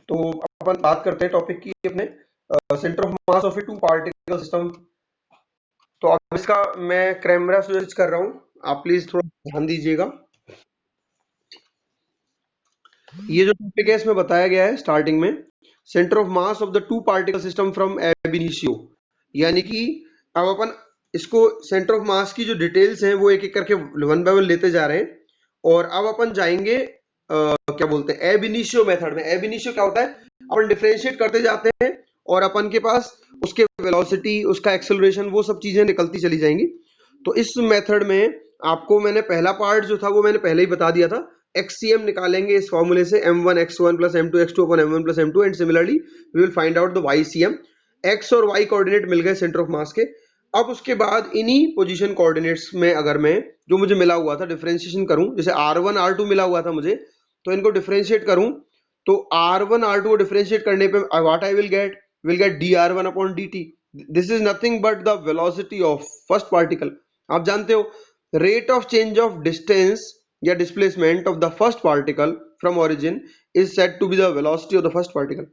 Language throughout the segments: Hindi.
तो अपन बात करते हैं टॉपिक की अपने centre of mass of a two particle system. तो अब इसका मैं कैमरा स्विच कर रहा हूँ, आप प्लीज थोड़ा ध्यान दीजिएगा। ये जो टॉपिक है इसमें बताया गया है स्टार्टिंग में, centre of mass of the two particle system from एब इनिशियो, यानी कि अब अपन इसको सेंटर ऑफ मास की जो डिटेल्स हैं वो एक एक करके वन बाय वन लेते जा रहे हैं। और अब अपन जाएंगे क्या बोलते हैं एब इनिशियो मेथड में। एब इनिशियो क्या होता है, अपन डिफरेंशिएट करते जाते हैं और अपन के पास उसके वेलोसिटी, उसका एक्सेलरेशन, वो सब चीजें निकलती चली जाएंगी। तो इस मेथड में आपको मैंने पहला पार्ट जो था वो मैंने पहले ही बता दिया था। XCM निकालेंगे इस फॉर्मूले से m1 x1 plus m2 x2 upon m1 plus m2 and similarly we will find out the YCM। x और y कोऑर्डिनेट मिल गए सेंटर ऑफ मास के। अब उसके बाद इन्हीं पोजीशन कोऑर्डिनेट्स में अगर मैं जो मुझे मिला हुआ था डिफरेंशिएशन करूं, जैसे r1 r2 मिला हुआ था मुझे, तो इनको डिफरेंशिएट करूं तो r1 r2 को डिफरेंशिएट करने पे what I will get dr1 upon dt। This is nothing but the velocity of first particle. आप जानते हो rate of change of distance या displacement of the first particle from origin is said to be the velocity of the first particle.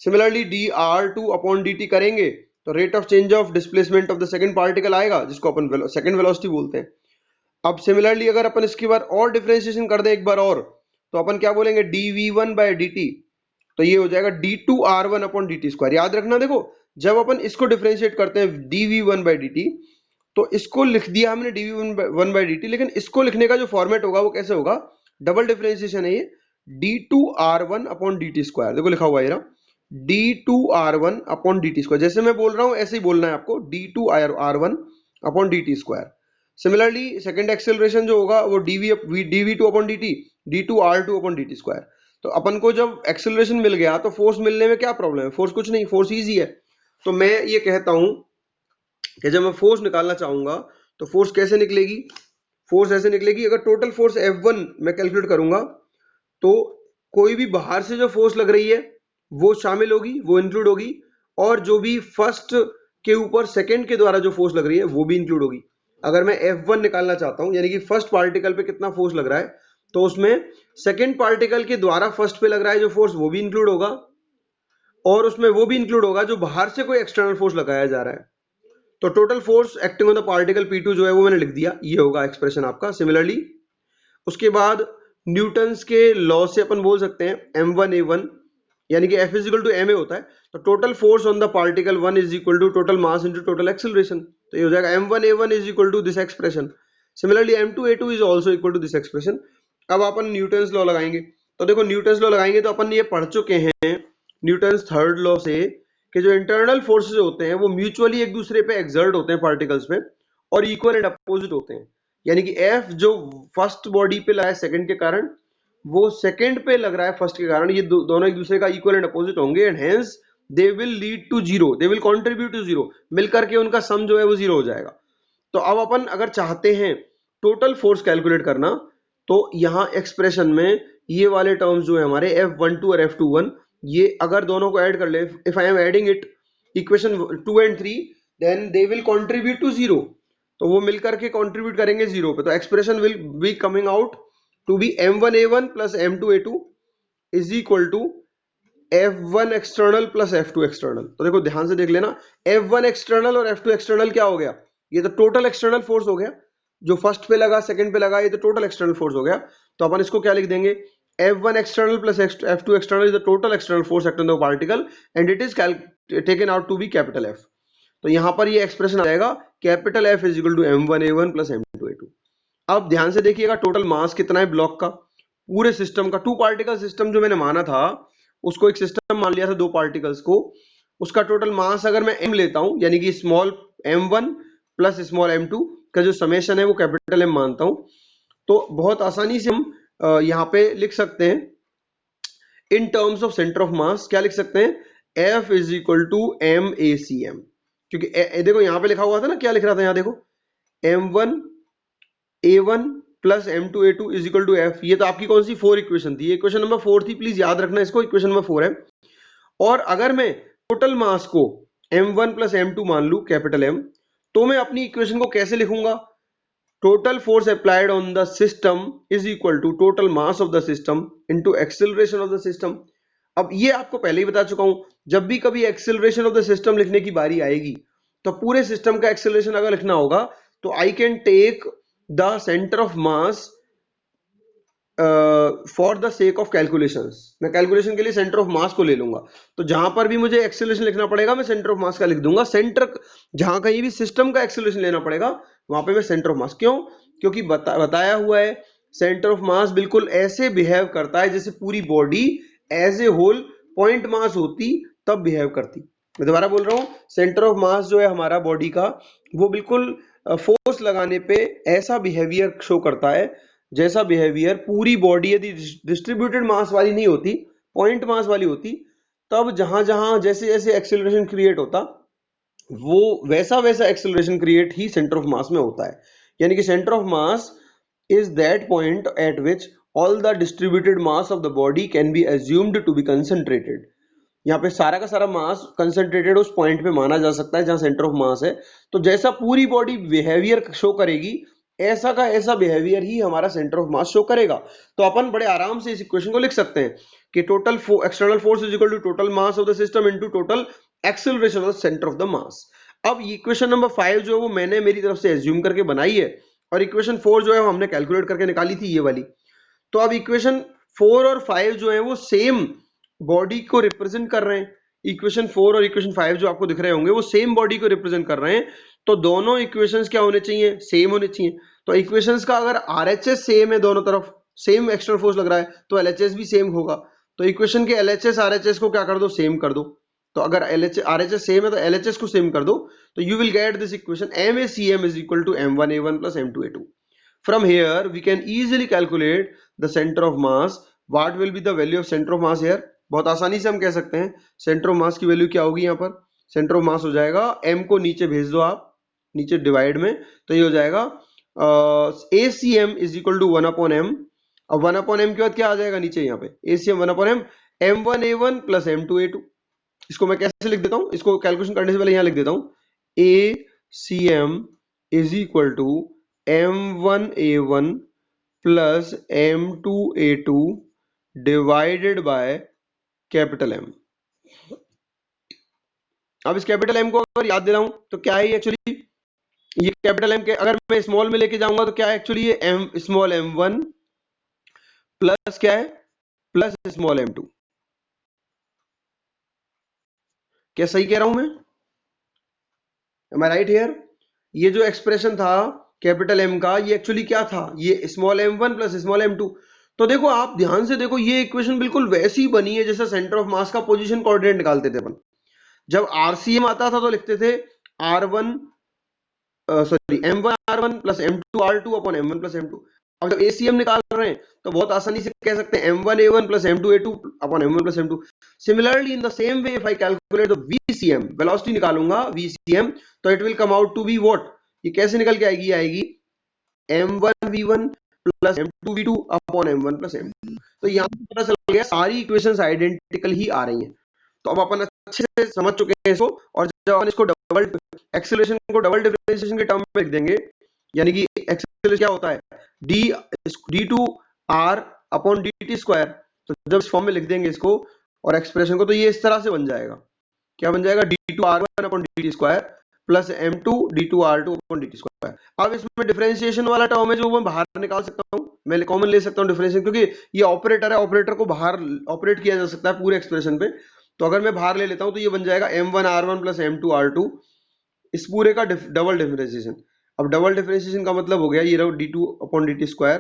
Similarly dr2 upon dt करेंगे तो rate of change of displacement of the second particle आएगा, जिसको अपन सेकंड वेलोसिटी बोलते हैं। अब सिमिलरली अगर अपन इसकी बार और डिफरेंशिएशन कर दें एक बार और, तो अपन क्या बोलेंगे dv1 बाय dt, तो ये हो जाएगा d2r1 अपॉन dt स्क्वायर। याद रखना, देखो जब अपन इसको डिफरेंशिएट करते हैं dv1 बाय dt, तो इसको लिख दिया हमने dv1 बाय dt, लेकिन इसको लिखने का जो फॉर्मेट होगा वो कैसे होगा, डबल डिफरेंशिएशन है ये, d2r1 अपॉन dt स्क्वायर। देखो लिखा हुआ है ना d2r1 अपॉन dt स्क्वायर, जैसे मैं बोल रहा हूं ऐसे ही बोलना है आपको, d2r1 upon dt square. Similarly second acceleration जो होगा वो dv2 upon dt, d2r2 upon dt square. तो अपन को जब एक्सेलरेशन मिल गया तो फोर्स मिलने में क्या प्रॉब्लम है, फोर्स कुछ नहीं, फोर्स इजी है। तो मैं ये कहता हूं कि जब मैं फोर्स निकालना चाहूंगा तो फोर्स कैसे निकलेगी, फोर्स ऐसे निकलेगी, अगर टोटल फोर्स F1 मैं कैलकुलेट करूंगा तो कोई भी बाहर से जो फोर्स लग रही है वो शामिल होगी, वो इंक्लूड होगी, और जो भी फर्स्ट के ऊपर सेकंड के द्वारा जो फोर्स लग रही है वो भी इंक्लूड होगी। अगर मैं F1 निकालना चाहता हूं, यानी कि फर्स्ट पार्टिकल पे कितना फोर्स लग रहा है, तो उसमें सेकंड पार्टिकल के द्वारा फर्स्ट पे लग रहा है जो फोर्स वो भी इंक्लूड होगा, और उसमें वो भी इंक्लूड होगा जो बाहर से कोई एक्सटर्नल फोर्स लगाया जा रहा है। तो total force acting on the particle P2 जो है वो मैंने लिख दिया, ये होगा एक्सप्रेशन आपका। सिमिलरली उसके बाद न्यूटन्स के लॉ से अपन बोल सकते हैं m1a1, यानी कि F is equal to ma होता है, तो total force on the particle 1 is equal to total mass into total acceleration. तो ये हो जाएगा m1a1 is equal to this expression. Similarly m2a2 is also equal to this expression. अब अपन न्यूटन्स लॉ लगाएंगे, तो देखो न्यूटन्स लॉ लगाएंगे तो अपन ये पढ़ चुके हैं न्यूटन्स थर्ड लॉ से कि जो इंटरनल फोर्सेस होते हैं वो म्यूचुअली एक दूसरे पे एक्सर्ट होते हैं पार्टिकल्स पे, और इक्वल एंड अपोजिट होते हैं। यानी कि F जो फर्स्ट बॉडी पे लगा है सेकंड के कारण, वो सेकंड पे लग रहा है फर्स्ट के कारण, ये दोनों एक दूसरे का इक्वल एंड अपोजिट होंगे, and hence they will lead to zero, they will contribute to zero, मिलकर के उनका सम जो है वो जीरो हो जाएगा। तो अब अपन अगर चाहते हैं टोटल फोर्स कैलकुलेट करना, तो यहाँ एक्सप्रेशन में ये वाले टर्म्स जो है हमारे F12 और F21, ये अगर दोनों को ऐड कर ले, if I am adding it equation 2 and 3, then they will contribute to zero, तो वो मिलकर के कंट्रीब्यूट करेंगे जीरो पे। तो expression will be coming out to be m1a1 plus m2a2 is equal to F1 external plus F2 external. तो देखो ध्यान से देख लेना, F1 एक्सटर्नल और F2 एक्सटर्नल क्या हो गया, ये तो टोटल एक्सटर्नल फोर्स हो गया, जो फर्स्ट पे लगा सेकंड पे लगा, ये तो टोटल एक्सटर्नल फोर्स हो गया। तो अपन इसको क्या लिख देंगे, F1 external plus F2 external is the total external force acting on the particle and it is taken out to be capital F। तो यहाँ पर ये एक्सप्रेशन आएगा capital F is equal to m1a1 plus m2a2। अब ध्यान से देखिएगा टोटल मास कितना है ब्लॉक का, पूरे सिस्टम का, टू पार्टिकल सिस्टम जो मैंने माना था उसको एक सिस्टम मान लिया था दो पार्टिकल्स को, उसका टोटल मास अगर मैं m लेता हूं, यानी कि small m1 plus small m2 का जो समेशन है वो कैपिटल M मानता हूं, तो बहुत आसानी से हम यहाँ पे लिख सकते हैं in terms of centre of mass, क्या लिख सकते हैं, F is equal to MACM। क्योंकि देखो यहाँ पे लिखा हुआ था ना, क्या लिख रहा था यहाँ देखो, m1a1 plus m2a2 is equal to F। ये तो आपकी कौन सी 4 इक्वेशन थी, इक्वेशन नंबर 4 थी, प्लीज याद रखना इसको, इक्वेशन नंबर 4 है। और अगर मैं टोटल मास को m1 प्लस m2 मान लू कैपिटल M, तो मैं अपनी इक्वेशन को कैसे लिखूंगा, total force applied on the system is equal to total mass of the system into acceleration of the system। अब ये आपको पहले ही बता चुका हूं, जब भी कभी एक्सेलरेशन ऑफ द सिस्टम लिखने की बारी आएगी तो पूरे सिस्टम का एक्सेलरेशन अगर लिखना होगा तो I can take the centre of mass for the sake of calculations, मैं कैलकुलेशन के लिए सेंटर ऑफ मास को ले लूंगा। तो जहां पर भी मुझे एक्सेलरेशन लिखना पड़ेगा मैं सेंटर ऑफ मास का लिख दूंगा। सेंटर जहां कहीं भी सिस्टम का एक्सेलरेशन लेना पड़ेगा वहां पे मैं सेंटर ऑफ मास, क्यों? क्योंकि बताया हुआ है सेंटर ऑफ मास बिल्कुल ऐसे बिहेव करता है जैसे पूरी body as a whole point mass होती तब बिहेव करती। मैं दोबारा बोल रहा हूं, सेंटर ऑफ मास जो है हमारा बॉडी का वो बिल्कुल फोर्स लगाने पे ऐसा बिहेवियर शो करता है जैसा बिहेवियर पूरी बॉडी यदि डिस्ट्रीब्यूटेड मास वाली नहीं होती, पॉइंट मास वाली होती, तब जहां जहां जैसे जैसे एक्सेलरेशन क्रिएट होता वो वैसा वैसा एक्सेलरेशन क्रिएट ही सेंटर ऑफ मास में होता है। यानी कि centre of mass is that point at which all the distributed mass of the body can be assumed to be concentrated. यहाँ पे सारा का सारा मास कंसंट्रेटेड उस पॉइंट पे माना जा सकता है जहां सेंटर ऑफ मास है। तो जैसा पूरी बॉडी बिहेवियर शो करेगी ऐसा का ऐसा बिहेवियर ही हमारा सेंटर ऑफ मास शो करेगा। तो अपन बड़े आराम से इस इक्वेशन को लिख सकते हैं कि total external force is equal to total mass of the system into total acceleration of centre of the mass. अब इक्वेशन नंबर 5 जो है वो मैंने मेरी तरफ से एज्यूम करके बनाई है और इक्वेशन 4 जो है वो हमने कैलकुलेट करके निकाली थी ये वाली। तो अब इक्वेशन 4 और 5 जो है वो सेम बॉडी को रिप्रेजेंट कर रहे हैं। इक्वेशन 4 और इक्वेशन 5 जो आपको दिख रहे होंगे वो सेम बॉडी को रिप्रेजेंट कर रहे हैं। तो दोनों इक्वेशंस क्या होने चाहिए? सेम होने चाहिए। तो इक्वेशंस का अगर आरएचएस सेम है, दोनों तरफ सेम एक्सटर्नल फोर्स लग रहा है, तो एलएचएस भी सेम होगा। तो इक्वेशन के एलएचएस आरएचएस को क्या कर दो? सेम कर दो। तो अगर आरएचएस सेम है तो एलएचएस को सेम कर दो। तो you will get this equation MACM is equal to M1A1 plus M2A2. From here we can easily calculate the center of mass. What will be the value of center of mass here? बहुत आसानी से हम कह सकते हैं सेंटर ऑफ मास की वैल्यू क्या होगी। यहाँ पर सेंटर ऑफ मास हो जाएगा, m को नीचे भेज दो आप, नीचे डिवाइड में, तो ये हो जाएगा ACM is equal to 1/m। अब 1/m के बाद क्या आ जाएगा नीचे? यहाँ पे ACM 1/m M1A1 plus M2A2। इसको मैं कैसे लिख देता हूँ? इसको कैलकुलेशन करने से पहले यहाँ लिख देता हूँ ACM is equal to M1A1 plus M2A2 divided by capital M। अब इस कैपिटल M को अगर याद दे रहा हूं तो क्या है एक्चुअली? ये कैपिटल M के अगर मैं स्मॉल में लेके जाऊंगा तो क्या है एक्चुअली? ये M स्मॉल m1 प्लस क्या है? Plus small m2। क्या सही कह रहा हूं मैं? Am I right here? ये जो एक्सप्रेशन था कैपिटल M का, ये एक्चुअली क्या था? ये small m1 plus small m2। तो देखो आप ध्यान से देखो, ये इक्वेशन बिल्कुल वैसी बनी है जैसे सेंटर ऑफ मास का पोजीशन कोऑर्डिनेट निकालते थे अपन। जब RCM आता था तो लिखते थे R1 M1 R1 plus M2 R2 upon M1 plus M2। अब जब ACM निकाल रहे हैं तो बहुत आसानी से कह सकते हैं M1 A1 plus M2 A2 upon M1 plus M2। Similarly in the same way if I calculate the VCM, velocity निकालूंगा VCM, तो it will come out to be what? ये कैसे निकल के आएगी? आएगी M1 V1 plus M2 V2 upon M1 plus M2। तो यहाँ पे पता चल गया सारी इक्वेशंस आइडेंटिकल ही आ रही हैं। तो अब अपन अच्छे से समझ चुके हैं इसको, और जब अपन इसको डबल एक्सेलरेशन को डबल डिफरेंशिएशन के टर्म में लिख देंगे, यानी कि एक्सेलरेशन क्या होता है? d2r upon dt square. तो जब इस फॉर्म में लिख देंगे इसको और एक्सप्रेशन को, तो ये इस तरह से बन जाएगा। क्या बन जाएगा? d2r1 upon dt square plus m2 d2r2 upon dt square. अब इसमें डिफरेंशिएशन वाला टर्म है जो मैं बाहर निकाल सकता हूँ, मैं कॉमन ले सकता हूँ डिफरेंशिएशन, क्योंकि ये ऑपरेटर है, ऑपरेटर को बाहर ऑपरेट किया जा सकता है पूरे एक्सप्रेशन पे। तो अगर मैं बाहर ले लेता हूं तो ये बन जाएगा M1 R1 plus M2 R2, इस पूरे का डबल डिफरेंशिएशन। अब डबल डिफरेंशिएशन का मतलब हो गया ये रहो d2 upon dt square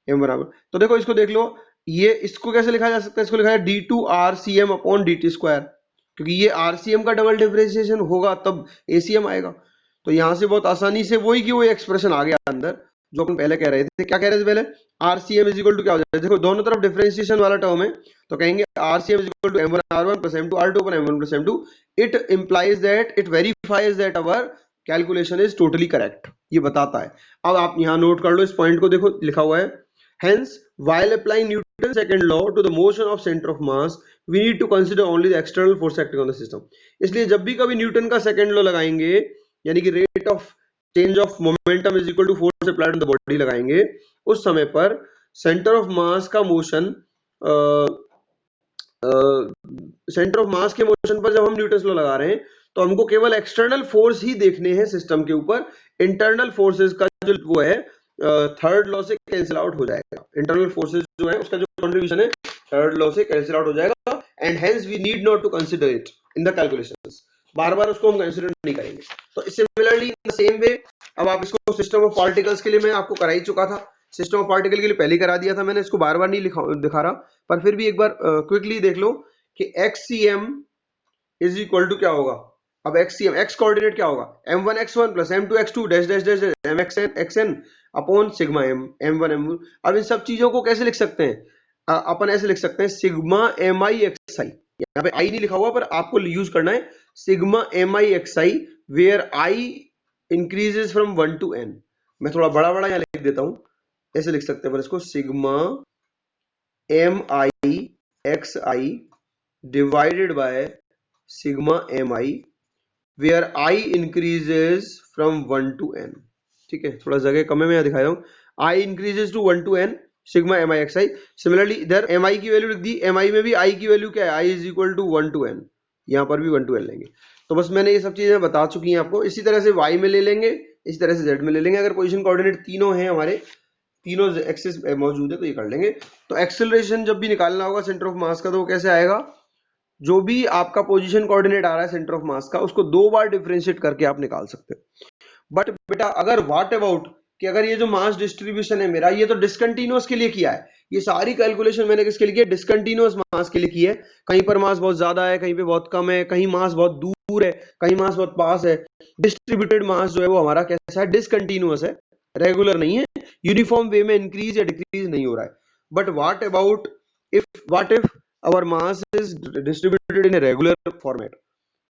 M1 R1। तो देखो इसको देख लो, ये इसको कैसे लिखा जा सकता है? इसको लिखा है d2 RCM upon dt square, क्योंकि ये RCM का डबल डिफरेंशिएशन होगा तब ACM आएगा। तो यहां से बहुत आसानी से वही की वही एक्सप्रेशन आ गया अंदर जो अपन पहले कह रहे थे। क्या कह रहे थे पहले? RCM इज इक्वल टू क्या हो जाएगा? देखो दोनों तरफ डिफरेंशिएशन वाला टर्म है, तो कहेंगे RCM is equal to M1 R1 plus M2 R2 upon M1 plus M2. It implies that, it verifies that our calculation is totally correct. ये बताता है। अब आप यहाँ नोट कर लो इस पॉइंट को, देखो लिखा हुआ है Hence, while applying Newton's second law to the motion of center of mass, we need to consider only the external force acting on the system. इसलिए जब भी कभी न्यूटन का सेकंड लॉ लगाएंगे, यानी कि rate of change of momentum is equal to force applied on the body लगाएंगे, उस समय पर सेंटर ऑफ मास का मोशन सेंटर ऑफ मास के मोशन पर जब हम न्यूटन्स लॉ लगा रहे हैं तो हमको केवल एक्सटर्नल फोर्स ही देखने हैं सिस्टम के ऊपर। इंटरनल फोर्सेस का जो वो है थर्ड लॉ से कैंसिल आउट हो जाएगा। इंटरनल फोर्सेस जो है उसका जो कंट्रीब्यूशन है थर्ड लॉ से कैंसिल आउट हो जाएगा and hence we need not to consider it in the calculations. बार बार उसको हम कंसीडर नहीं करेंगे। तो similarly in the same way अब आप इसको सिस्टम ऑफ पार्टिकल्स के लिए मैं आपको करा ही चुका था। सिस्टम ऑफ पार्टिकल के लिए पहले करा दिया था मैंने, इसको बार बार नहीं दिखा रहा, पर फिर भी एक बार क्विकली देख लो कि XCM इज इक्वल टू क्या होगा। अब XCM x कोऑर्डिनेट क्या होगा, m1 x1 plus m2 x2 dash dash dash mxn xn upon sigma m m1 m2। अब इन सब चीजों को कैसे लिख सकते हैं, अपन ऐसे लिख सकते हैं सिग्मा mi xi। यहाँ पे i नहीं लिखा हुआ पर आपको यूज करना है sigma mi xi where i increases from 1 to n। मैं थोड़ा बड़ा बड़ा यहाँ लिख देता हूं, ऐसे लिख सकते हैं इसको sigma mi xi divided by sigma mi where i increases from 1 to n। ठीक है, थोड़ा जगह कम है, मैं यहाँ दिखा रहा हूँ i increases to 1 to n sigma mi xi। Similarly इधर mi की वैल्यू लिख दी, mi में भी i की वैल्यू क्या है, i is equal to 1 to n, यहाँ पर भी 1 to n लेंगे। तो बस मैंने ये सब चीजें बता चुकी हैं आपको। इसी तरह से y में ले लेंगे, इसी तरह से z में ले लेंगे। अगर पोजीशन कोऑर्डिनेट तीनों हैं हमारे, तीनों एक्सिस मौजूद है तो ये कर लेंगे। तो एक्सेलरेशन जब भी निकालना होगा सेंटर ऑफ मास का तो वो कैसे आएगा, जो भी आपका पोजीशन कोऑर्डिनेट आ रहा है सेंटर ऑफ मास का उसको दो बार डिफरेंशिएट करके आप निकाल सकते हो। बट बेटा अगर व्हाट अबाउट कि अगर ये जो मास डिस्ट्रीब्यूशन है मेरा ये तो डिसकंटिन्यूअस के लिए किया है, ये सारी कैलकुलेशन मैंने किसके लिए की है, डिसकंटिन्यूअस मास के लिए की है। कहीं पर मास बहुत ज्यादा है, कहीं पे बहुत कम है, कहीं मास बहुत दूर है, कहीं मास बहुत पास है। डिस्ट्रीब्यूटेड मास जो है वो हमारा कैसा है, डिसकंटिन्यूअस है, रेगुलर नहीं है, यूनिफॉर्म वे में इंक्रीज या डिक्रीज नहीं हो रहा है। But what about what if our mass is distributed in a regular format,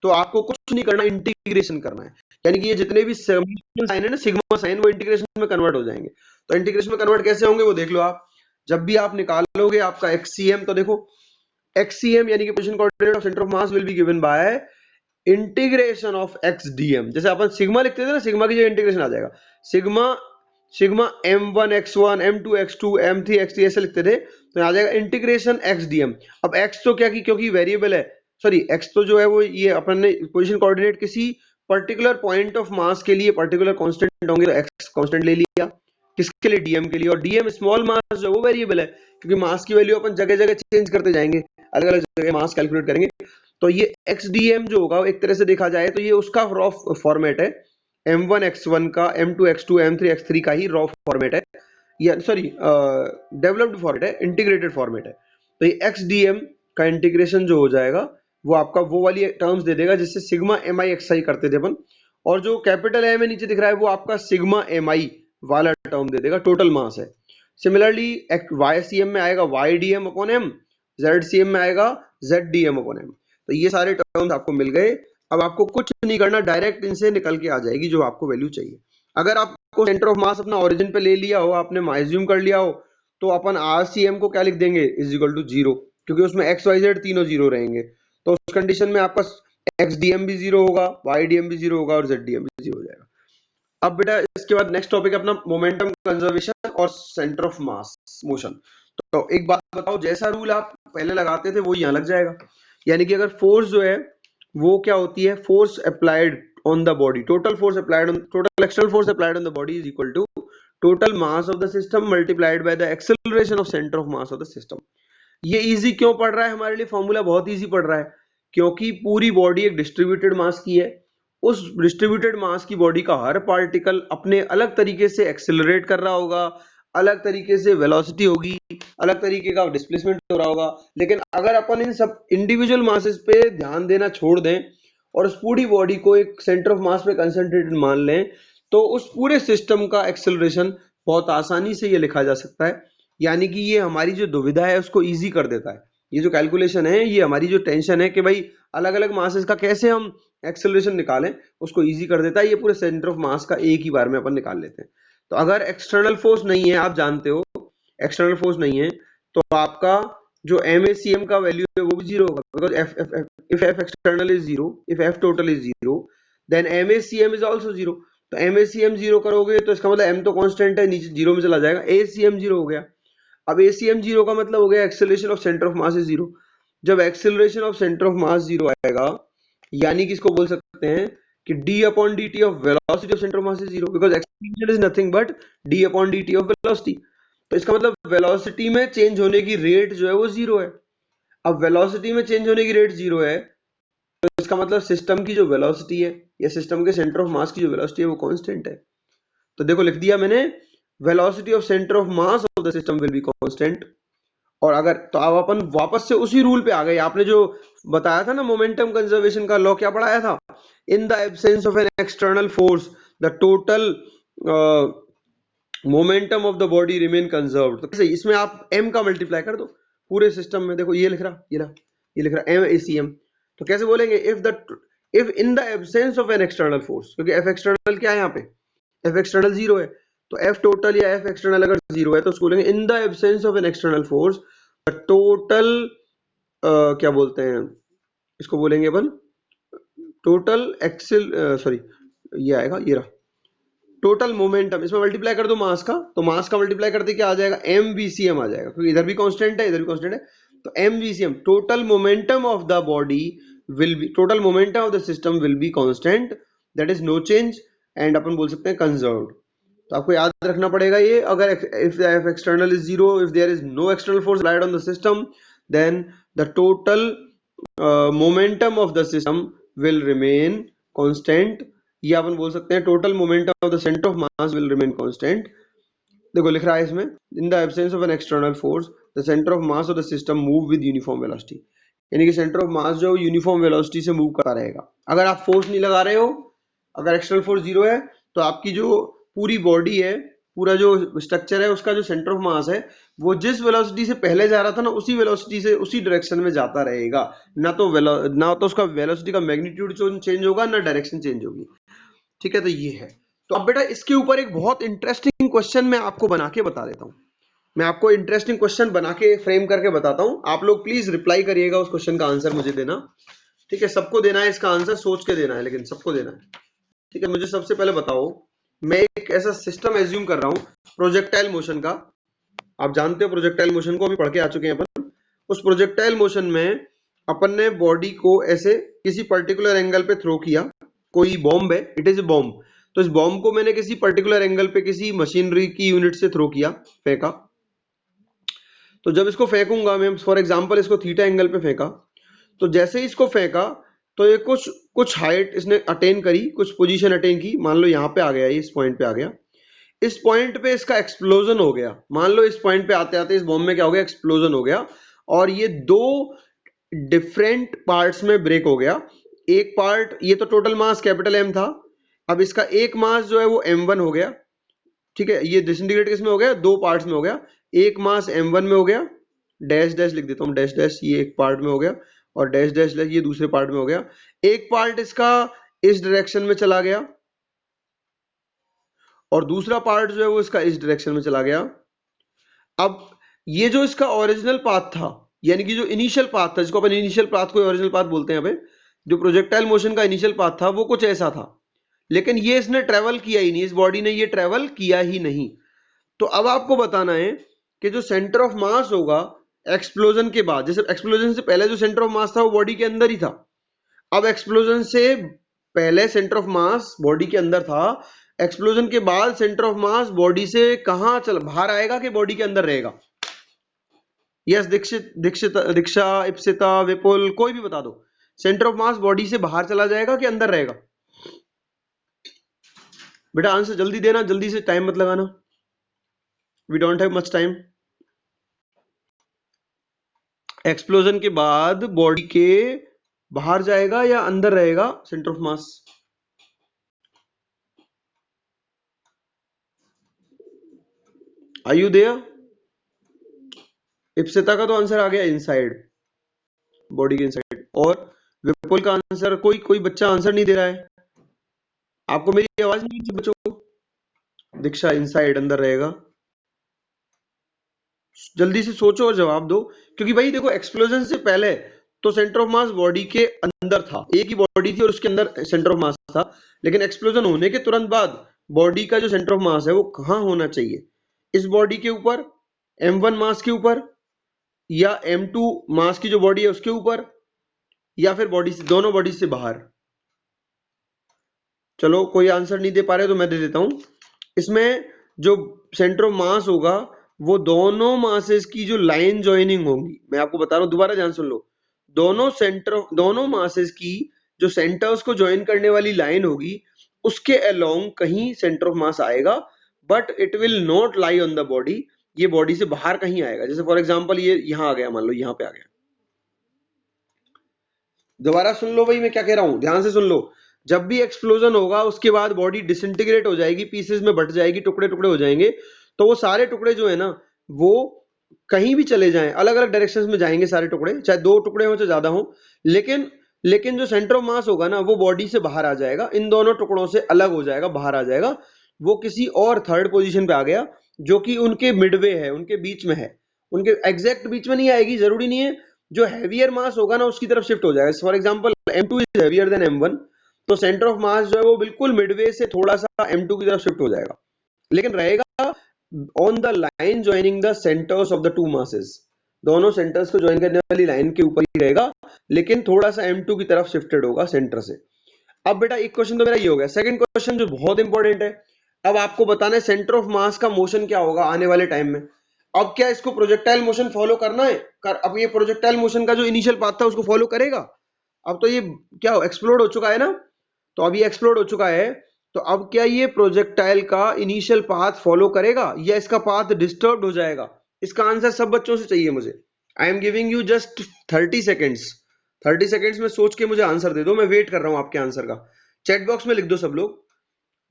तो आपको कुछ नहीं करना, इंटीग्रेशन करना है। यानी कि ये जितने भी साइन है ना, सिग्मा साइन, वो इंटीग्रेशन में कन्वर्ट हो जाएंगे। तो इंटीग्रेशन में कन्वर्ट कैसे होंगे वो देख लो आप। जब भी आप निकालोगे आपका XCM, तो देखो XCM यानी कि position coordinate of centre of mass will be given by integration of XDM। जैसे अपन सिग्मा लिखते थे ना, सिग्मा की जगह इंटीग्रेशन आ जाएगा, sigma sigma m1 x1 m2 x2 m3 x3 ऐसे लिखते थे, तो आ जाएगा इंटीग्रेशन XDM। अब x तो क्या की, क्योंकि वेरिएबल है, सॉरी x तो जो है वो ये अपन ने पोजीशन कोऑर्डिनेट किसी पर्टिकुलर पॉइंट ऑफ मास के लिए पर्टिकुलर कांस्टेंट होंगे, तो x कांस्टेंट ले लिया किसके लिए, dm के लिए। और dm स्मॉल मास जो वो वेरिएबल है, क्योंकि मास की वैल्यू अपन जगह जगह चेंज करते जाएंगे, अलग अलग जगह मास कैलकुलेट करेंगे। तो ये XDM जो होगा एक तरह से देखा जाए तो ये उसका रॉ फॉर्मेट है, m1 x1 का, m2 x2 m3 x3 का ही रॉ फॉर्मेट है, या सॉरी डेवलप्ड फॉर्मेट है, इंटीग्रेटेड फॉर्मेट है। तो ये XDM का इंटीग्रेशन जो हो जाएगा वो आपका वो वाली टर्म्स दे देगा जिससे सिग्मा mi xi करते थे अपन, और जो कैपिटल M में नीचे दिख रहा है वो आपका सिग्मा mi वाला टर्म दे देगा, टोटल मास है। सिमिलरली YCM में आएगा ydm अपॉन m, ZCM में आएगा ZDM अपॉन m। तो ये सारे टर्म्स आपको मिल गए। अब आपको कुछ नहीं करना, डायरेक्ट इनसे निकल के आ जाएगी जो आपको वैल्यू चाहिए। अगर आपको सेंटर ऑफ मास अपना ओरिजिन पे ले लिया हो, आपने एज्यूम कर लिया हो, तो अपन RCM को क्या लिख देंगे, इज इक्वल टू 0, क्योंकि उसमें XYZ तीनों 0 रहेंगे। तो उस कंडीशन में आपका XDM भी 0 होगा, YDM भी 0 होगा और ZDM भी 0 हो जाएगा। अब बेटा इसके बाद नेक्स्ट टॉपिक है अपना मोमेंटम कंजर्वेशन और सेंटर ऑफ मास मोशन। तो एक बात बताओ, जैसा रूल आप पहले लगाते थे वो यहाँ लग जाएगा। यानी कि अगर फोर्स जो है वो क्या होती है, force applied on the body, total external force applied on the body is equal to total mass of the system multiplied by the acceleration of centre of mass of the system. ये इजी क्यों पड़ रहा है हमारे लिए, फॉर्मूला बहुत इजी पड़ रहा है, क्योंकि पूरी बॉडी एक डिस्ट्रीब्यूटेड मास की है। उस डिस्ट्रीब्यूटेड मास की बॉडी का हर पार्टिकल अपने अलग तरीके से एक्सेलरेट कर रहा होगा, अलग तरीके से वेलोसिटी होगी, अलग तरीके का डिस्प्लेसमेंट हो रहा होगा। लेकिन अगर अपन इन सब इंडिविजुअल मासेस पे ध्यान देना छोड़ दें और उस पूरी बॉडी को एक सेंटर ऑफ मास पे कंसंट्रेटेड मान लें, तो उस पूरे सिस्टम का एक्सेलरेशन बहुत आसानी से ये लिखा जा सकता है। यानी कि ये हमारी जो दुविधा है उसको ईजी कर देता है। ये जो कैलकुलेशन है, ये हमारी जो टेंशन है कि भाई अलग अलग मासेस का कैसे हम एक्सेलरेशन निकालें, उसको ईजी कर देता है। ये पूरे सेंटर ऑफ मास का एक ही बार में अपन निकाल लेते हैं। तो अगर एक्सटर्नल फोर्स नहीं है, आप जानते हो एक्सटर्नल फोर्स नहीं है, तो आपका जो MACM का वैल्यू है वो भी 0 होगा, because if F external is 0, if F total is 0, then MACM is also 0। तो MACM 0 करोगे तो इसका मतलब M तो कांस्टेंट है, नीचे 0 में चला जाएगा, ACM 0 हो गया। अब ACM 0 का मतलब हो गया acceleration of centre of mass is 0। जब acceleration of centre of mass zero आएगा, यानी कि इसको बोल सकते हैं कि d upon dt of velocity of centre of mass is zero, because acceleration is nothing but d upon dt of velocity. तो इसका मतलब वेलोसिटी में चेंज होने की रेट जो है वो जीरो है। अब वेलोसिटी में चेंज होने की रेट जीरो है, तो इसका मतलब सिस्टम की जो वेलोसिटी है या सिस्टम के सेंटर ऑफ मास की जो वेलोसिटी है वो कांस्टेंट है। तो देखो लिख दिया मैंने, velocity of centre of mass of the system will be constant. और अगर तो अब अपन वापस से उसी रूल पे आ गए, आपने जो बताया था ना मोमेंटम कंजर्वेशन का लॉ, क्या पढ़ाया था? In the absence of an external force the total momentum of the body remain conserved. तो कैसे, इसमें आप m का मल्टीप्लाई कर दो पूरे सिस्टम में। देखो ये लिख रहा, ये लिख रहा m/cm। तो कैसे बोलेंगे? If in the absence of an external force, क्योंकि f एक्सटर्नल क्या है यहाँ पे? f एक्सटर्नल जीरो है, तो f टोटल या f एक्सटर्नल अगर जीरो है तो उसको बोलेंगे in the absence of an external force the total, क्या बोलते हैं इसको, बोलेंगे अपन टोटल एक्सेल, सॉरी ये आएगा, ये रहा टोटल मोमेंटम। इसमें मल्टीप्लाई कर दो मास का, तो मास का मल्टीप्लाई करते क्या आ जाएगा? mvcm आ जाएगा, क्योंकि इधर भी कांस्टेंट है इधर भी कांस्टेंट है। तो mvcm total momentum of the body will be, total momentum of the system will be constant, that is no change, and अपन बोल सकते हैं कंजर्व्ड। तो आपको याद रखना पड़ेगा ये, अगर if the f external is zero, if there is no external force applied on the system, then the total momentum of the system will remain constant, या अपन बोल सकते हैं total momentum of the centre of mass will remain constant. देखो लिख रहा है इसमें, in the absence of an external force the centre of mass of the system move with uniform velocity, यानी कि सेंटर ऑफ मास जो यूनिफॉर्म वेलोसिटी से मूव करता रहेगा। अगर आप फोर्स नहीं लगा रहे हो, अगर एक्सटर्नल फोर्स जीरो है, तो आपकी जो पूरी बॉडी है, पूरा जो स्ट्रक्चर है, उसका जो सेंटर ऑफ मास है वो जिस वेलोसिटी से पहले जा रहा था ना, उसी वेलोसिटी से उसी डायरेक्शन में जाता रहेगा। ना तो उसका वेलोसिटी का मैग्नीट्यूड चेंज होगा, ना डायरेक्शन चेंज होगी। ठीक है, तो ये है। तो अब बेटा इसके ऊपर एक बहुत इंटरेस्टिंग क्वेश्चन मैं आपको बना के बता देता हूं। मैं आपको इंटरेस्टिंग क्वेश्चन बना के फ्रेम करके बताता हूं, आप लोग प्लीज रिप्लाई करिएगा, उस क्वेश्चन का आंसर मुझे देना। ठीक है, सबको देना है इसका आंसर, सोच के देना है, लेकिन सबको देना है। ठीक है, मुझे सबसे पहले बताओ, मैं एक ऐसा सिस्टम एज्यूम कर रहा हूं प्रोजेक्टाइल मोशन का। आप जानते हो प्रोजेक्टाइल मोशन को, अभी पढ़ के आ चुके हैं अपन। उस प्रोजेक्टाइल मोशन में अपन ने बॉडी को ऐसे किसी पर्टिकुलर एंगल पे थ्रो किया, कोई बॉम्ब है, इट इज ए बॉम्ब। तो इस बॉम्ब को मैंने किसी पर्टिकुलर एंगल पे किसी मशीनरी की यूनिट से थ्रो किया, फेंका। तो जब इसको फेंकूंगा मैं, फॉर एग्जांपल इसको थीटा एंगल पे फेंका, तो जैसे ही इसको फेंका तो ये कुछ हाइट इसने अटेन करी, कुछ पोजीशन अटेन की। मान लो यहाँ पे आ गया, इस पॉइंट पे आ गया। इस पॉइंट पे इसका एक्सप्लोजन हो गया। मान लो इस पॉइंट पे आते आते इस बॉम्ब में क्या हो गया? एक्सप्लोजन हो गया, और ये दो डिफरेंट पार्ट्स में ब्रेक हो गया। एक पार्ट, ये तो टोटल मास कैपिटल M था, अब इसका एक मास जो है वो M1 हो गया। ठीक है, ये डिसइंटीग्रेट किसमें हो गया? दो पार्ट्स में हो गया। एक मास M1 में हो गया, डैश डैश लिख देता हूं, डैश डैश, ये एक पार्ट में हो गया, और डैश डैश डैश ये दूसरे पार्ट में हो गया। एक पार्ट इसका इस डायरेक्शन में चला गया, और दूसरा पार्ट जो है वो इसका इस डायरेक्शन में चला गया। अब ये जो इसका ओरिजिनल पाथ था, यानी कि जो इनिशियल पाथ था, जिसको अपन इनिशियल पाथ को ओरिजिनल पाथ बोलते हैं, अबे जो प्रोजेक्टाइल मोशन का इनिशियल पाथ था वो कुछ ऐसा था, लेकिन ये इसने ट्रेवल किया ही नहीं, इस बॉडी ने ये ट्रेवल किया ही नहीं। तो अब आपको बताना है कि जो सेंटर ऑफ मास होगा एक्सप्लोजन के बाद, जैसे एक्सप्लोजन से पहले जो सेंटर ऑफ मास था वो बॉडी के अंदर ही था, अब एक्सप्लोजन से पहले सेंटर ऑफ मास बॉडी के अंदर था, एक्सप्लोजन के बाद सेंटर ऑफ मास बॉडी से कहां चल बाहर आएगा कि बॉडी के अंदर रहेगा? यस दीक्षा, इप्सिता, विपुल, कोई भी बता दो, सेंटर ऑफ मास बॉडी से बाहर चला जाएगा कि अंदर रहेगा? बेटा आंसर जल्दी देना, जल्दी से, टाइम मत लगाना, we don't have much time. Explosion के बाद बॉडी के बाहर जाएगा या अंदर रहेगा centre of mass? Are you there? Ipsita का तो आंसर आ गया इनसाइड, बॉडी के इनसाइड। और विपुल का आंसर, कोई बच्चा आंसर नहीं दे रहा है, आपको मेरी आवाज नहीं मिलती बच्चों को? दीक्षा इनसाइड, अंदर रहेगा। जल्दी से सोचो और जवाब दो, क्योंकि भाई देखो एक्सप्लोजन से पहले तो सेंटर ऑफ मास बॉडी के अंदर था, एक ही बॉडी थी और उसके अंदर सेंटर ऑफ मास था, लेकिन एक्सप्लोजन होने के तुरंत बाद बॉडी का जो सेंटर ऑफ मास है वो कहां होना चाहिए? इस बॉडी के ऊपर, M1 मास के ऊपर, या m2 मास की जो बॉडी है उसके ऊपर, या फिर बॉडी से, दोनों बॉडी से बाहर? चलो कोई आंसर नहीं दे पा रहे तो मैं दे देता हूं। इसमें जो सेंटर ऑफ मास होगा वो दोनों मासेस की जो लाइन ज्वाइनिंग होगी, मैं आपको बता रहा हूं, दोबारा ध्यान सुन लो। दोनों मासेस की जो सेंटर्स को ज्वाइन करने वाली लाइन होगी उसके अलोंग कहीं सेंटर ऑफ मास आएगा, but it will not lie on the body. ये बॉडी से बाहर कहीं आएगा। जैसे फॉर एग्जांपल ये यहां आ गया, मान लो यहां पे आ गया। दोबारा सुन लो भाई, मैं क्या कह रहा हूं, ध्यान से सुन लो। जब भी एक्सप्लोजन होगा उसके बाद बॉडी डिसइंटीग्रेट हो जाएगी, पीसेस में बट जाएगी, टुकड़े टुकड़े हो जाएंगे। तो वो सारे टुकड़े जो है ना, वो कहीं भी चले जाएं, अलग अलग डायरेक्शंस में जाएंगे सारे टुकड़े, चाहे 2 टुकड़े हो चाहे ज्यादा हो, लेकिन लेकिन जो सेंटर ऑफ मास होगा ना वो बॉडी से बाहर आ जाएगा, इन दोनों टुकड़ों से अलग हो जाएगा, बाहर आ जाएगा। वो किसी और थर्ड पोजीशन पे आ गया जो कि उनके मिडवे है, उनके बीच में है। उनके एग्जैक्ट बीच में नहीं आएगी, जरूरी नहीं है। जो हैवियर मास होगा ना उसकी तरफ शिफ्ट हो जाएगा। For example m2 is heavier than m1, तो सेंटर ऑफ मास जो है वो बिल्कुल मिडवे से थोड़ा सा m2 की तरफ शिफ्ट हो जाएगा, लेकिन रहेगा on the line joining the centres of the two masses. दोनों सेंटर्स को ज्वाइन करने वाली लाइन के ऊपर ही रहेगा, लेकिन थोड़ा सा m2 की तरफ शिफ्टेड होगा सेंटर से। अब बेटा एक क्वेश्चन तो मेरा ये हो गया। सेकंड क्वेश्चन जो बहुत इंपॉर्टेंट है, अब आपको बताना है सेंटर ऑफ मास का मोशन क्या होगा आने वाले टाइम में। अब क्या इसको प्रोजेक्टाइल मोशन फॉलो करना है? अब ये प्रोजेक्टाइल मोशन का जो इनिशियल पाथ था उसको फॉलो करेगा? अब तो ये क्या एक्सप्लोड हो चुका है ना, तो अब ये एक्सप्लोड हो चुका है, तो अब क्या ये प्रोजेक्टाइल का इनिशियल पाथ फॉलो करेगा या इसका पाथ डिस्टर्ब हो जाएगा? इसका आंसर सब बच्चों से चाहिए मुझे। I am giving you just 30 seconds. 30 seconds में सोच के मुझे आंसर दे दो, मैं वेट कर रहा हूं आपके आंसर का। चैट बॉक्स में लिख दो सब लोग।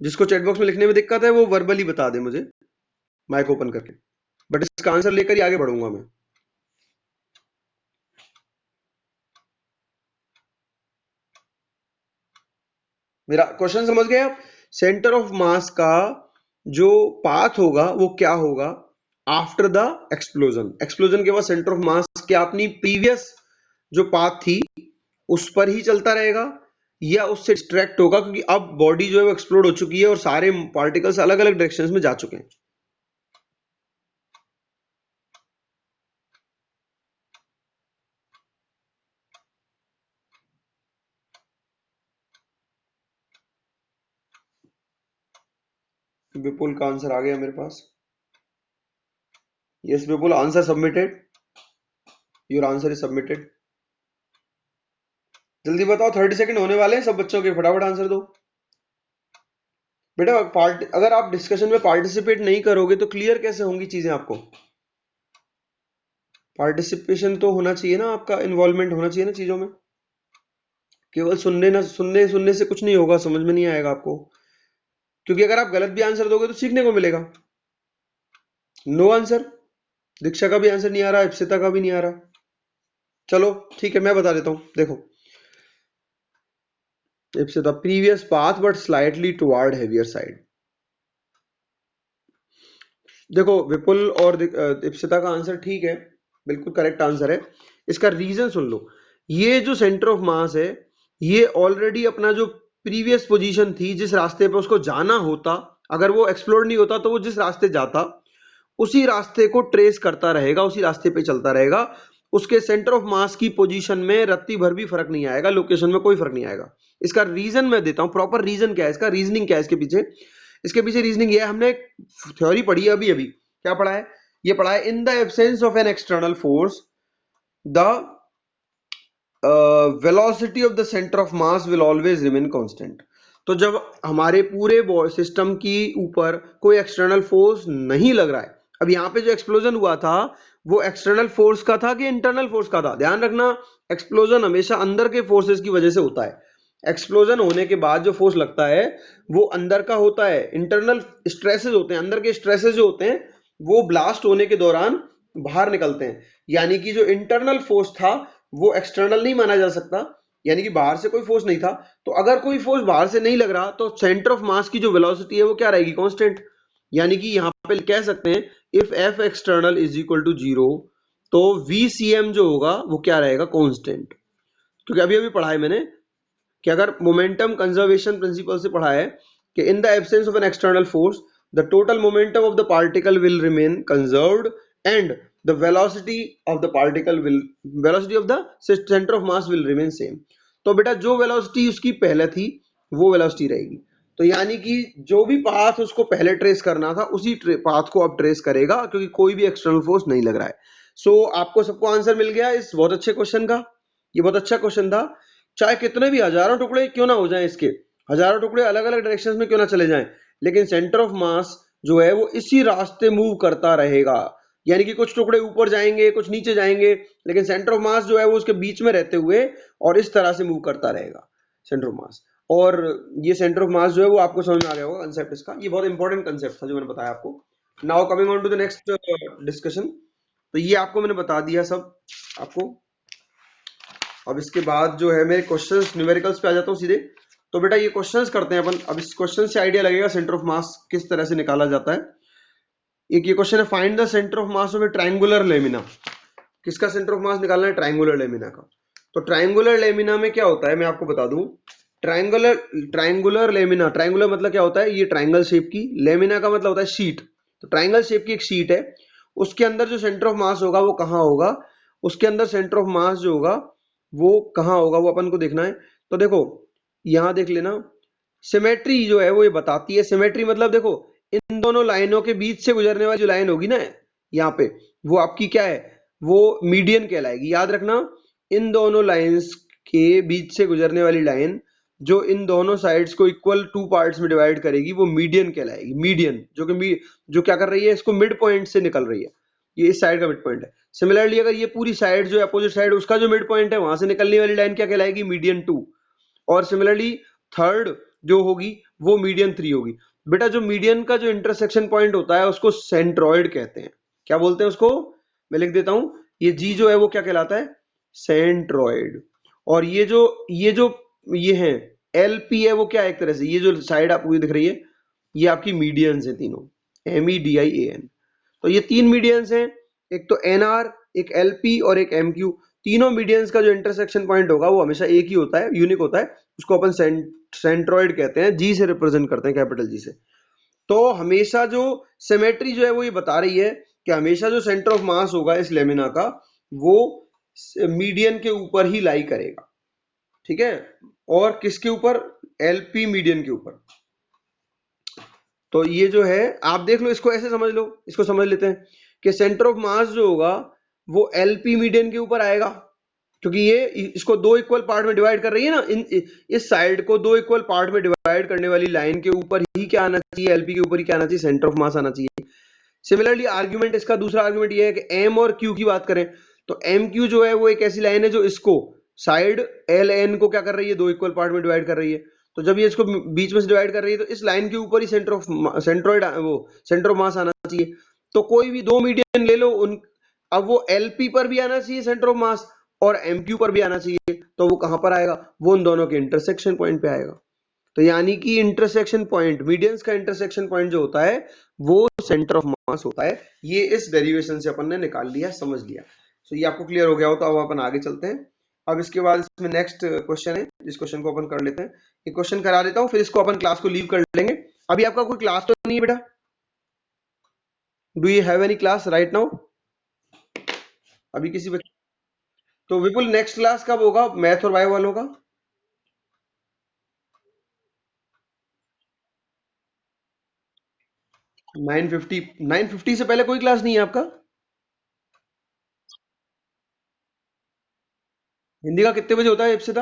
जिसको चैट बॉक्स में लिखने में दिक्कत है वो वर्बली बता दे मुझे, माइक ओपन करके। बट इसका आंसर लेकर ही आगे बढ़ूंगा मैं। मेरा क्वेश्चन समझ गए आप? सेंटर ऑफ मास का जो पाथ होगा वो क्या होगा आफ्टर द एक्सप्लोजन। एक्सप्लोजन के बाद सेंटर ऑफ मास क्या अपनी प्रीवियस जो पाथ थी उस पर ही चलता रहेगा या उससे डिस्ट्रैक्ट होगा, क्योंकि अब बॉडी जो है वो एक्सप्लोड हो चुकी है और सारे पार्टिकल्स अलग अलग डायरेक्शंस में जा चुके हैं। विपुल का आंसर आ गया मेरे पास। Yes Vipul, answer submitted. Your answer is submitted. जल्दी बताओ, 30 सेकंड होने वाले हैं सब बच्चों के, फटाफट आंसर दो बेटा। अगर आप डिस्कशन में पार्टिसिपेट नहीं करोगे तो क्लियर कैसे होंगी चीजें आपको? पार्टिसिपेशन तो होना चाहिए ना, आपका इन्वॉल्वमेंट होना चाहिए ना चीजों में। केवल सुनने ना सुनने सुनने से कुछ नहीं होगा, समझ में नहीं आएगा आपको, क्योंकि अगर आप गलत भी आंसर दोगे तो सीखने को मिलेगा। नो आंसर, दीक्षा का भी आंसर नहीं आ रहा, इप्सिता का भी नहीं आ रहा। चलो ठीक है, मैं बता देता हूं, देखो। Ipsita, previous path but slightly toward heavier side. देखो विपुल और इप्सिता का आंसर ठीक है, बिल्कुल करेक्ट आंसर है। इसका रीजन सुन लो। ये जो सेंटर ऑफ मास है ये ऑलरेडी अपना जो प्रीवियस पोजीशन थी, जिस रास्ते पे उसको जाना होता, अगर वो एक्सप्लोर नहीं होता तो वो जिस रास्ते जाता उसी रास्ते को ट्रेस करता रहेगा, उसी रास्ते पे चलता रहेगा। उसके सेंटर ऑफ मास की पोजीशन में रत्ती भर भी फर्क नहीं आएगा, लोकेशन में कोई फर्क नहीं आएगा। इसका रीजन मैं देता हूं, प्रॉपर रीजन क्या है इसका, रीजनिंग क्या है इसके पीछे। इसके पीछे रीजनिंग ये है, हमने थ्योरी पढ़ी अभी अभी। क्या पढ़ा है? ये पढ़ा है, in the absence of an external force the velocity of the centre of mass will always remain constant. तो जब हमारे पूरे सिस्टम की ऊपर कोई एक्सटर्नल फोर्स नहीं लग रहा है, अब यहाँ पे जो एक्सप्लोजन हुआ था वो एक्सटर्नल फोर्स का था कि इंटरनल फोर्स का था? ध्यान रखना, एक्सप्लोजन हमेशा अंदर के फोर्सेस की वजह से होता है। एक्सप्लोजन होने के बाद जो फोर्स लगता है वो अंदर का होता है, इंटरनल स्ट्रेसेस होते हैं, अंदर के स्ट्रेसेस जो होते हैं वो ब्लास्ट होने के दौरान बाहर निकलते हैं। यानी कि जो इंटरनल फोर्स था वो एक्सटर्नल नहीं माना जा सकता, यानी कि बाहर से कोई फोर्स नहीं था। तो अगर कोई फोर्स बाहर से नहीं लग रहा तो सेंटर ऑफ मास की जो वेलोसिटी है वो क्या रहेगी? कांस्टेंट। यानी कि यहां पे कह सकते हैं if F external is equal to 0 तो VCM जो होगा वो क्या रहेगा? कांस्टेंट। क्योंकि अभी अभी पढ़ा है मैंने कि अगर मोमेंटम कंजर्वेशन प्रिंसिपल से पढ़ा है कि in the absence of an external force the total momentum of the particle will remain conserved and the velocity of the particle will velocity of the center of mass will remain same। तो बेटा जो वेलोसिटी उसकी पहले थी वो वेलोसिटी रहेगी। तो यानी कि जो भी पाथ उसको पहले ट्रेस करना था उसी पाथ को अब ट्रेस करेगा, क्योंकि कोई भी एक्सटर्नल फोर्स नहीं लग रहा है। सो आपको सबको आंसर मिल गया इस बहुत अच्छे क्वेश्चन का। ये बहुत अच्छा क्वेश्चन था, चाहे कितने भी हजारों टुकड़े क्यों ना हो जाएं, इसके हजारों टुकड़े अलग अलग डायरेक्शंस में क्यों ना चले जाएं, लेकिन सेंटर ऑफ मास जो है वो इसी रास्ते मूव करता रहेगा। यानी कि कुछ टुकड़े ऊपर जाएंगे, कुछ नीचे जाएंगे, लेकिन सेंटर ऑफ मास जो है वो उसके बीच में रहते हुए और इस तरह से मूव करता रहेगा सेंटर ऑफ मास। और ये सेंटर ऑफ मास जो है वो आपको समझ में आ गया होगा कंसेप्ट इसका। ये बहुत इंपॉर्टेंट कंसेप्ट था जो मैंने बताया आपको। Now coming on to the next discussion. तो ये आपको मैंने बता दिया सब आपको। अब इसके बाद जो है मेरे क्वेश्चंस न्यूमेरिकल्स पे आ जाता हूँ सीधे। तो बेटा ये क्वेश्चंस करते हैं अपन। अब इस क्वेश्चन से आइडिया लगेगा सेंटर ऑफ मास किस तरह से निकाला जाता है। एक ये क्वेश्चन है, find the centre of mass of A triangular lamina. किसका सेंटर ऑफ मास निकालना है? ट्रायंगुलर लेमिना का। तो ट्रायंगुलर लेमिना में क्या होता है मैं आपको बता दूं। ट्रायंगुलर लेमिना, ट्रायंगुलर मतलब क्या होता है? ये ट्रायंगल शेप की, लेमिना का मतलब होता है शीट। तो ट्रायंगल शेप की एक शीट है, उसके अंदर जो सेंटर ऑफ मास होगा वो कहाँ होगा, उसके अंदर सेंटर ऑफ मास जो होगा वो कहाँ होगा वो अपन को देखना है। तो देखो यहां देख लेना, सिमेट्री जो है वो ये बताती है। सिमेट्री मतलब देखो इन दोनों लाइनों के बीच से गुजरने वाली जो लाइन होगी ना यहाँ पे, वो आपकी क्या है? वो मीडियन कहलाएगी। याद रखना, इन दोनों लाइंस के बीच से गुजरने वाली लाइन जो इन दोनों साइड्स को इक्वल टू पार्ट्स में डिवाइड करेगी वो मीडियन कहलाएगी। मीडियन जो क्या कर रही है, इसको मिड पॉइंट से निकल रही है। ये इस साइड का मिड पॉइंट है। सिमिलरली अगर ये पूरी साइड जो है अपोजिट साइड, उसका जो मिड पॉइंट है वहां से निकलने वाली लाइन क्या कहलाएगी? मीडियन 2। और सिमिलरली थर्ड जो होगी वो मीडियन 3 होगी। बेटा जो मीडियन का जो इंटरसेक्शन पॉइंट होता है उसको सेंट्रॉइड कहते हैं। क्या बोलते हैं उसको? मैं लिख देता हूं, ये जी जो है वो क्या कहलाता है? सेंट्रॉइड। और ये है एलपी है वो क्या है? एक तरह से ये जो साइड आपको ये दिख रही है ये आपकी मीडियंस है तीनों, MEDIAN। तो ये तीन मीडियंस हैं, एक तो NR, एक LP और एक MQ। तीनों मीडियंस का जो इंटरसेक्शन पॉइंट होगा वो हमेशा एक ही होता है, यूनिक होता है। उसको अपन सेंट्रॉइड कहते हैं, जी से रिप्रेजेंट करते हैं, कैपिटल जी से। तो हमेशा जो सिमेट्री जो है वो ये बता रही है कि हमेशा जो सेंटर ऑफ मास होगा इस लेमिना का वो मीडियन के ऊपर ही लाई करेगा। ठीक है? और किसके ऊपर? LP मीडियन के ऊपर। तो ये जो है आप देख लो, इसको ऐसे समझ लो, इसको समझ लेते हैं कि सेंटर ऑफ मास जो होगा वो LP मीडियन के ऊपर आएगा, क्योंकि ये इसको दो इक्वल पार्ट में डिवाइड कर रही है ना। इस साइड को दो इक्वल पार्ट में डिवाइड करने वाली लाइन के ऊपर ही क्या आना चाहिए? LP के ऊपर ही क्या आना चाहिए? सेंटर ऑफ मास आना चाहिए। सिमिलरली आर्ग्यूमेंट, इसका दूसरा आर्ग्यूमेंट ये है कि M और Q की बात करें तो MQ जो है वो एक ऐसी लाइन है जो इसको साइड LN को क्या कर रही है? दो इक्वल पार्ट में डिवाइड कर रही है। तो जब ये इसको बीच में से डिवाइड कर रही है तो इस लाइन के ऊपर ही सेंटर ऑफ मास आना चाहिए। तो कोई भी दो मीडियन ले लो, उन अब वो LP पर भी आना चाहिए सेंटर ऑफ मास और MQ पर भी आना चाहिए। तो वो कहां पर आएगा? वो उन दोनों के इंटरसेक्शन पॉइंट पे आएगा। तो यानी कि इंटरसेक्शन पॉइंट, मीडियंस का इंटरसेक्शन पॉइंट जो होता है वो सेंटर ऑफ मास होता है। ये इस डेरिवेशन से अपन ने निकाल लिया, समझ लिया। तो ये आपको क्लियर हो गया हो तो अब अपन आगे चलते हैं। अब इसके बाद इसमें नेक्स्ट क्वेश्चन है, इस क्वेश्चन को अपन कर लेते हैं। एक क्वेश्चन करा देता हूं, फिर इसको अपन क्लास को लीव कर लेंगे। अभी आपका कोई क्लास तो नहीं है बेटा? Do you have any class right now? अभी किसी बच्चे? तो विपुल नेक्स्ट क्लास कब होगा मैथ और बायो वालों का? 9:50 से पहले कोई क्लास नहीं है आपका? हिंदी का कितने बजे होता है इप्सिता?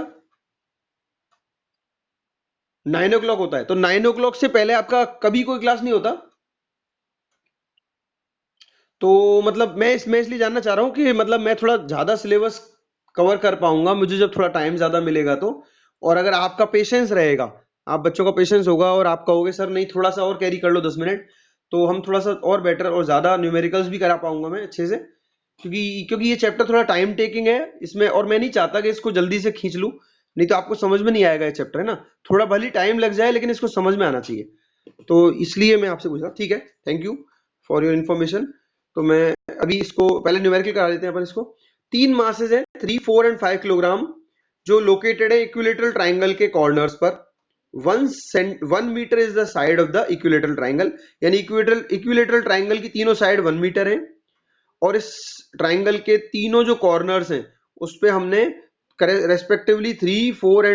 9 o'clock होता है। तो 9 o'clock से पहले आपका कभी कोई क्लास नहीं होता? तो मतलब मैं इसलिए जानना चाह रहा हूँ कि मतलब मैं थोड़ा ज्यादा सिलेबस कवर कर पाऊंगा मुझे जब थोड़ा टाइम ज्यादा मिलेगा तो। और अगर आपका पेशेंस रहेगा, आप बच्चों का पेशेंस होगा और आप कहोगे सर नहीं थोड़ा सा और कैरी कर लो 10 मिनट, तो हम थोड़ा सा और बेटर और ज्यादा न्यूमेरिकल्स भी करा पाऊंगा मैं अच्छे से। क्योंकि ये चैप्टर थोड़ा टाइम टेकिंग है इसमें, और मैं नहीं चाहता कि इसको जल्दी से खींच लूं, नहीं तो आपको समझ में नहीं आएगा। ये चैप्टर है ना, थोड़ा भले टाइम लग जाए लेकिन इसको समझ में आना चाहिए। तो इसलिए मैं आपसे पूछ रहा हूँ। ठीक है, thank you for your information. तो मैं अभी इसको पहले न्यूमेरिकल करा लेते हैं अपन इसको। तीन मासेज है 3, 4 एंड 5 किलोग्राम जो लोकेटेड है इक्विलेटरल ट्राइंगल के कॉर्नर्स पर। 1 metre is the side of the equilateral triangle, यानी इक्विलेटरल ट्राइंगल की तीनों साइड 1 मीटर है। और इस ट्राइंगल के तीनों जो कॉर्नर्स हैं उस पे हमने रेस्पेक्टिवली 3, 4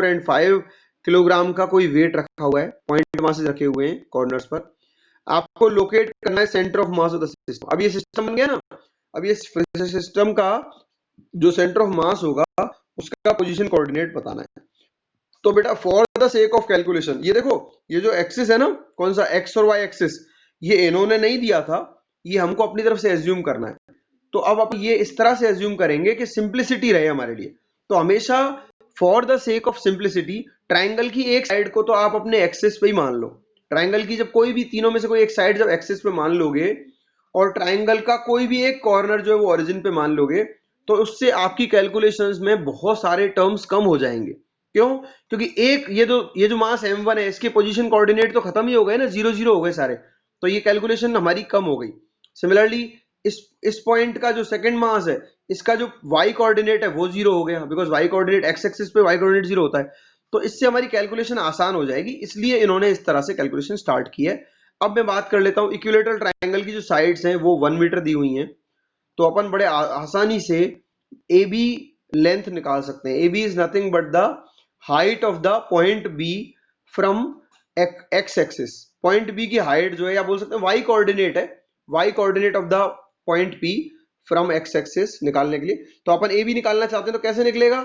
एंड 5 किलोग्राम का कोई वेट रखा हुआ है, पॉइंट मासेस रखे हुए हैं कॉर्नर्स पर। आपको लोकेट करना है centre of mass of the system. अब ये सिस्टम बन गया ना, अब ये सिस्टम का जो सेंटर ऑफ मास होगा उसका पोजीशन कोऑर्डिनेट बताना है। तो बेटा for the sake of calculation, ये देखो ये जो एक्सिस है ना, कौन सा एक्स और वाई एक्सिस, ये इन्होंने नहीं दिया था, ये हमको अपनी तरफ से एज्यूम करना है। तो अब आप ये इस तरह से एज्यूम करेंगे कि सिंप्लिसिटी रहे हमारे लिए। तो हमेशा for the sake of simplicity triangle की एक साइड को तो आप अपने एक्सिस पे ही मान लो। ट्राइंगल की जब कोई भी तीनों में से कोई एक साइड जब एक्सिस पे मान लोगे और ट्राइंगल का कोई भी एक कॉर्नर जो है वो ओरिजिन पे मान लोगे, तो उससे आपकी कैलकुलेशंस में बहुत सारे टर्म्स कम हो जाएंगे। क्यों? क्योंकि एक ये जो मास m1 है इसके पोजीशन कोऑर्डिनेट तो खत्म ही हो गए ना, 0 0 हो गए सारे, तो ये कैलकुलेशन हमारी कम हो गई। सिमिलरली इस पॉइंट का जो सेकंड मास है इसका जो y कोऑर्डिनेट है वो 0 हो गया, because y coordinate x axis पे y कोऑर्डिनेट 0 होता है। तो इससे हमारी कैलकुलेशन आसान हो जाएगी, इसलिए इन्होंने इस तरह से कैलकुलेशन स्टार्ट की है। अब मैं बात कर लेता हूं इक्विलेटरल ट्राइंगल की जो साइड्स हैं वो 1 मीटर दी हुई हैं। तो अपन बड़े आसानी से ए बी लेंथ निकाल सकते हैं। A B is nothing but the height of the point B from X axis. Point B की हाइट जो है, या बोल सकते हैं वाई कोऑर्डिनेट है, Y coordinate of the point P from X axis निकालने के लिए। तो अपन ए बी निकालना चाहते हैं तो कैसे निकलेगा?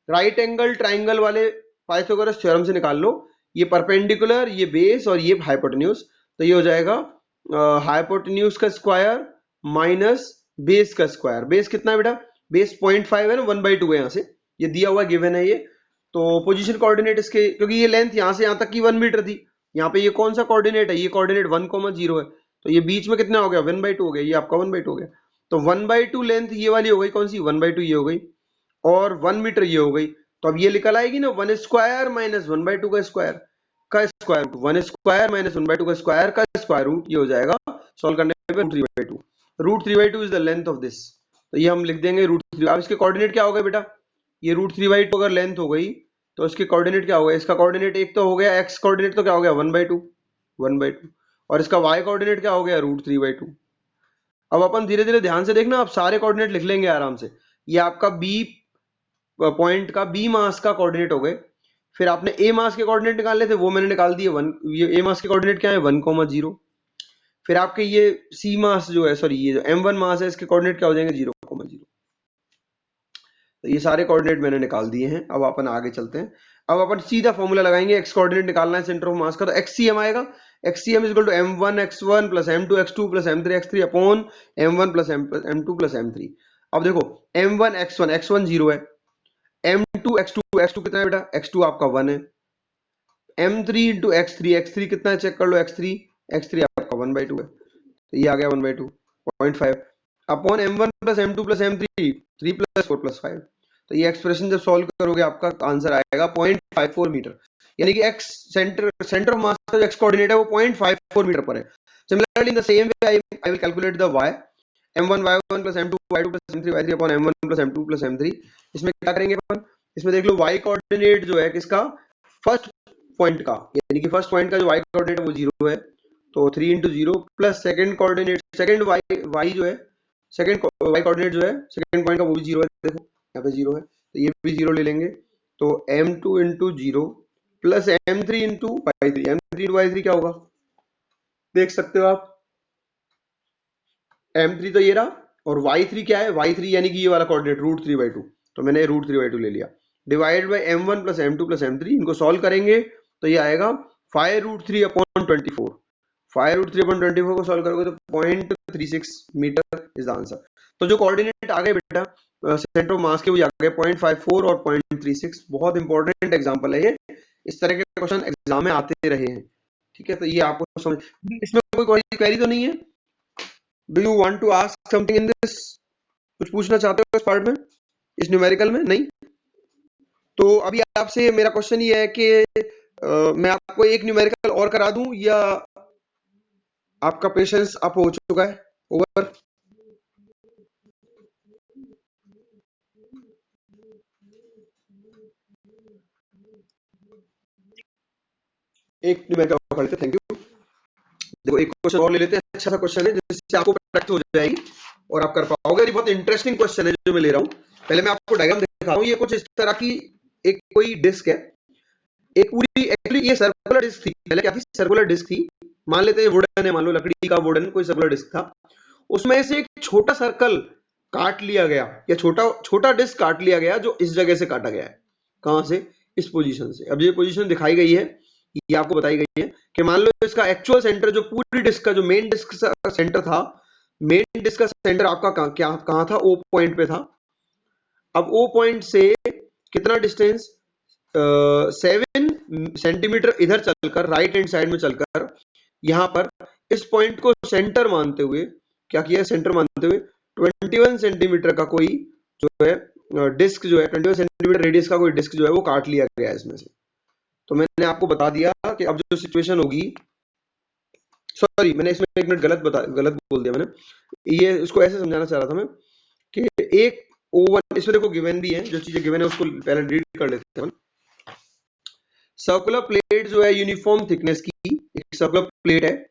राइट एंगल ट्राइंगल वाले पाइथागोरस थ्योरम से निकाल लो। ये परपेंडिकुलर, ये बेस और ये हाइपोटेन्यूज, तो ये हो जाएगा हाइपोटेन्यूज का स्क्वायर माइनस बेस का स्क्वायर। बेस कितना है बेटा? बेस 0.5 है ना, 1/2 है, यहाँ से ये दिया हुआ गिवन है ये। तो पोजीशन कोऑर्डिनेट इसके, क्योंकि ये लेंथ यहाँ से यहाँ तक की 1 मीटर थी, यहाँ पे ये कौन सा कोऑर्डिनेट है? ये कोऑर्डिनेट 1,0 है, तो ये बीच में कितना हो गया? 1/2 हो गया, ये आपका 1/2 हो गया। तो 1/2 लेंथ ये वाली हो गई, कौन सी? 1/2 ये हो गई, और 1 मीटर ये हो गई। तो अब ये निकल आएगी ना 1 स्क्वायर माइनस 1/2 का स्क्वायर, का स्क्वायर रूट 1 स्क्वायर माइनस 1/2 का स्क्वायर का स्क्वायर रूट, ये हो जाएगा सॉल्व करने पे √3/2। √3/2 is the length of this, तो ये हम लिख देंगे √3। अब इसके कोऑर्डिनेट क्या हो गए बेटा? ये √3/2 अगर लेंथ हो गई तो इसके कोऑर्डिनेट क्या हो गया? इसका कोऑर्डिनेट एक तो हो गया, एक्स कोऑर्डिनेट तो क्या हो गया? 1/2, और इसका वाई कोऑर्डिनेट क्या हो गया? √3/2। अब अपन धीरे धीरे ध्यान से देखना, आप सारे कोऑर्डिनेट लिख लेंगे आराम से। ये आपका बी पॉइंट का बी मास का कोऑर्डिनेट हो गए। फिर आपने ए मास के कोऑर्डिनेट निकालने थे, वो मैंने निकाल दिए 1। ये ए मास के कोऑर्डिनेट क्या है? 1,0। फिर आपके ये सी मास जो है, सॉरी ये जो m1 मास है, इसके कोऑर्डिनेट क्या हो जाएंगे? 0,0। तो ये सारे कोऑर्डिनेट मैंने निकाल दिए हैं। अब अपन आगे चलते हैं। अब अपन सीधा फॉर्मूला लगाएंगे, एक्स कोऑर्डिनेट निकालना है सेंटर ऑफ मास का, तो एक्ससीएम आएगा। X CM is equal to m1 x1 plus m2 x2 plus m3 x3 upon m1 plus m2 plus m3। अब देखो m1 x1 0 है, m2 x2 x2 कितना है बेटा? x2 आपका 1 है, m3 इंटू x3 कितना है? चेक कर लो, x3 आपका 1/2 है, तो ये आ गया 1/2, 0.5 upon m1 plus m2 plus m3, 3 plus 4 plus 5। तो ये एक्सप्रेशन जब सॉल्व करोगे आपका आंसर आएगा 0.54 मीटर, यानी कि एक्स सेंटर ऑफ मास का जो एक्स कोऑर्डिनेट है वो 0.54 मीटर पर है। Similarly in the same way I will calculate the y, m1 y1 plus m2 y2 plus m3 y3 upon m1 plus m2 plus m3। इसमें क्या करेंगे अपन? इसमें देख लो y कोऑर्डिनेट जो है किसका? फर्स्ट पॉइंट का, यानी कि फर्स्ट पॉइंट का जो y कोऑर्डिनेट है वो 0 है, तो 3 into 0 plus second coordinate, second y जो है, सेकंड y कोऑर्डिनेट जो है सेकंड पॉइंट का वो भी 0 है, देखो यहाँ पे 0 है, तो ये भी 0 ले लेंगे। तो m2 into 0 plus m3 into y3, m3 into y3 क्या होगा? देख सकते हो आप, m3 तो ये रहा, और y3 क्या है? y3 यानी कि ये वाला कोऑर्डिनेट √3/2, तो मैंने √3/2 ले लिया, divide by m1 plus m2 plus m3। इनको सॉल्व करेंगे तो ये आएगा 5√3 अपॉन 24। 5√3 अपॉन 24 को सॉल्व करोगे तो 0.36 मीटर इज द आंसर। तो जो कोऑर्डिनेट आ गए बेटा सेंटर ऑफ मास के, वो आ गए 0.54 और 0.36। बहुत इंपॉर्टेंट एग्जांपल है ये, इस तरह के क्वेश्चन एग्जाम में आते रहे हैं। ठीक है, तो ये आपको समझ, इसमें कोई क्वेरी तो नहीं है? Do you want to ask something in this? कुछ पूछना चाहते हो इस पार्ट में, इस न्यूमेरिकल में? नहीं? तो अभी आपसे मेरा क्वेश्चन ये है कि मैं आपको एक न्यूमेरिकल और करा दूं, या आपका पेशेंस अप हो चुका है? ओवर? एक न्यूमेरिकल और कर लेते, थैंक यू। देखो एक क्वेश्चन और ले लेते हैं, अच्छा सा क्वेश्चन है जिससे आपको प्रैक्टिस हो जाएगी और आप कर पाओगे। ये बहुत इंटरेस्टिंग क्वेश्चन है जो मैं ले रहा हूँ। पहले मैं आपको डायग्राम दिखा रहा हूँ। ये कुछ इस तरह की एक कोई डिस्क है, एक पूरी, एक्चुअली ये सर्कुलर डिस्क थी, पहले क्या थी, सर्कुलर डिस्क थी। मान लेते हैं वुडन है, मान लो लकड़ी का वुडन कोई सर्कुलर डिस्क था, उसमें से एक छोटा सर्कल काट लिया गया, या छोटा छोटा डिस्क काट लिया गया, जो इस जगह से काटा गया है। कहां से? इस पोजीशन से। अब ये पोजीशन दिखाई गई है, ये आपको बताई गई है कि मान लो इसका एक्चुअल सेंटर, जो पूरी डिस्क का जो मेन डिस्क का सेंटर था, मेन डिस्क का सेंटर आपका कहां था? ओ पॉइंट पे था। अब ओ पॉइंट से कितना डिस्टेंस? 7 सेंटीमीटर इधर चलकर, राइट हैंड साइड में चलकर, यहां पर इस पॉइंट को सेंटर मानते हुए क्या किया? सेंटर मानते हुए 21 सेंटीमीटर का कोई जो है डिस्क, जो है 21 सेंटीमीटर रेडियस का कोई डिस्क जो है वो काट लिया गया है इसमें से। तो मैंने आपको बता दिया कि अब जो सिचुएशन होगी, सॉरी मैंने इसमें एक मिनट गलत बोल दिया मैंने। ये इसको ऐसे समझाना चाह रहा था मैं कि एक ओवन, इसमें देखो गिवन भी है, जो चीजें गिवन है उसको पहले रीड कर लेते हैं। सर्कुलर प्लेट जो है यूनिफॉर्म थिकनेस की एक सर्कुलर प्लेट है,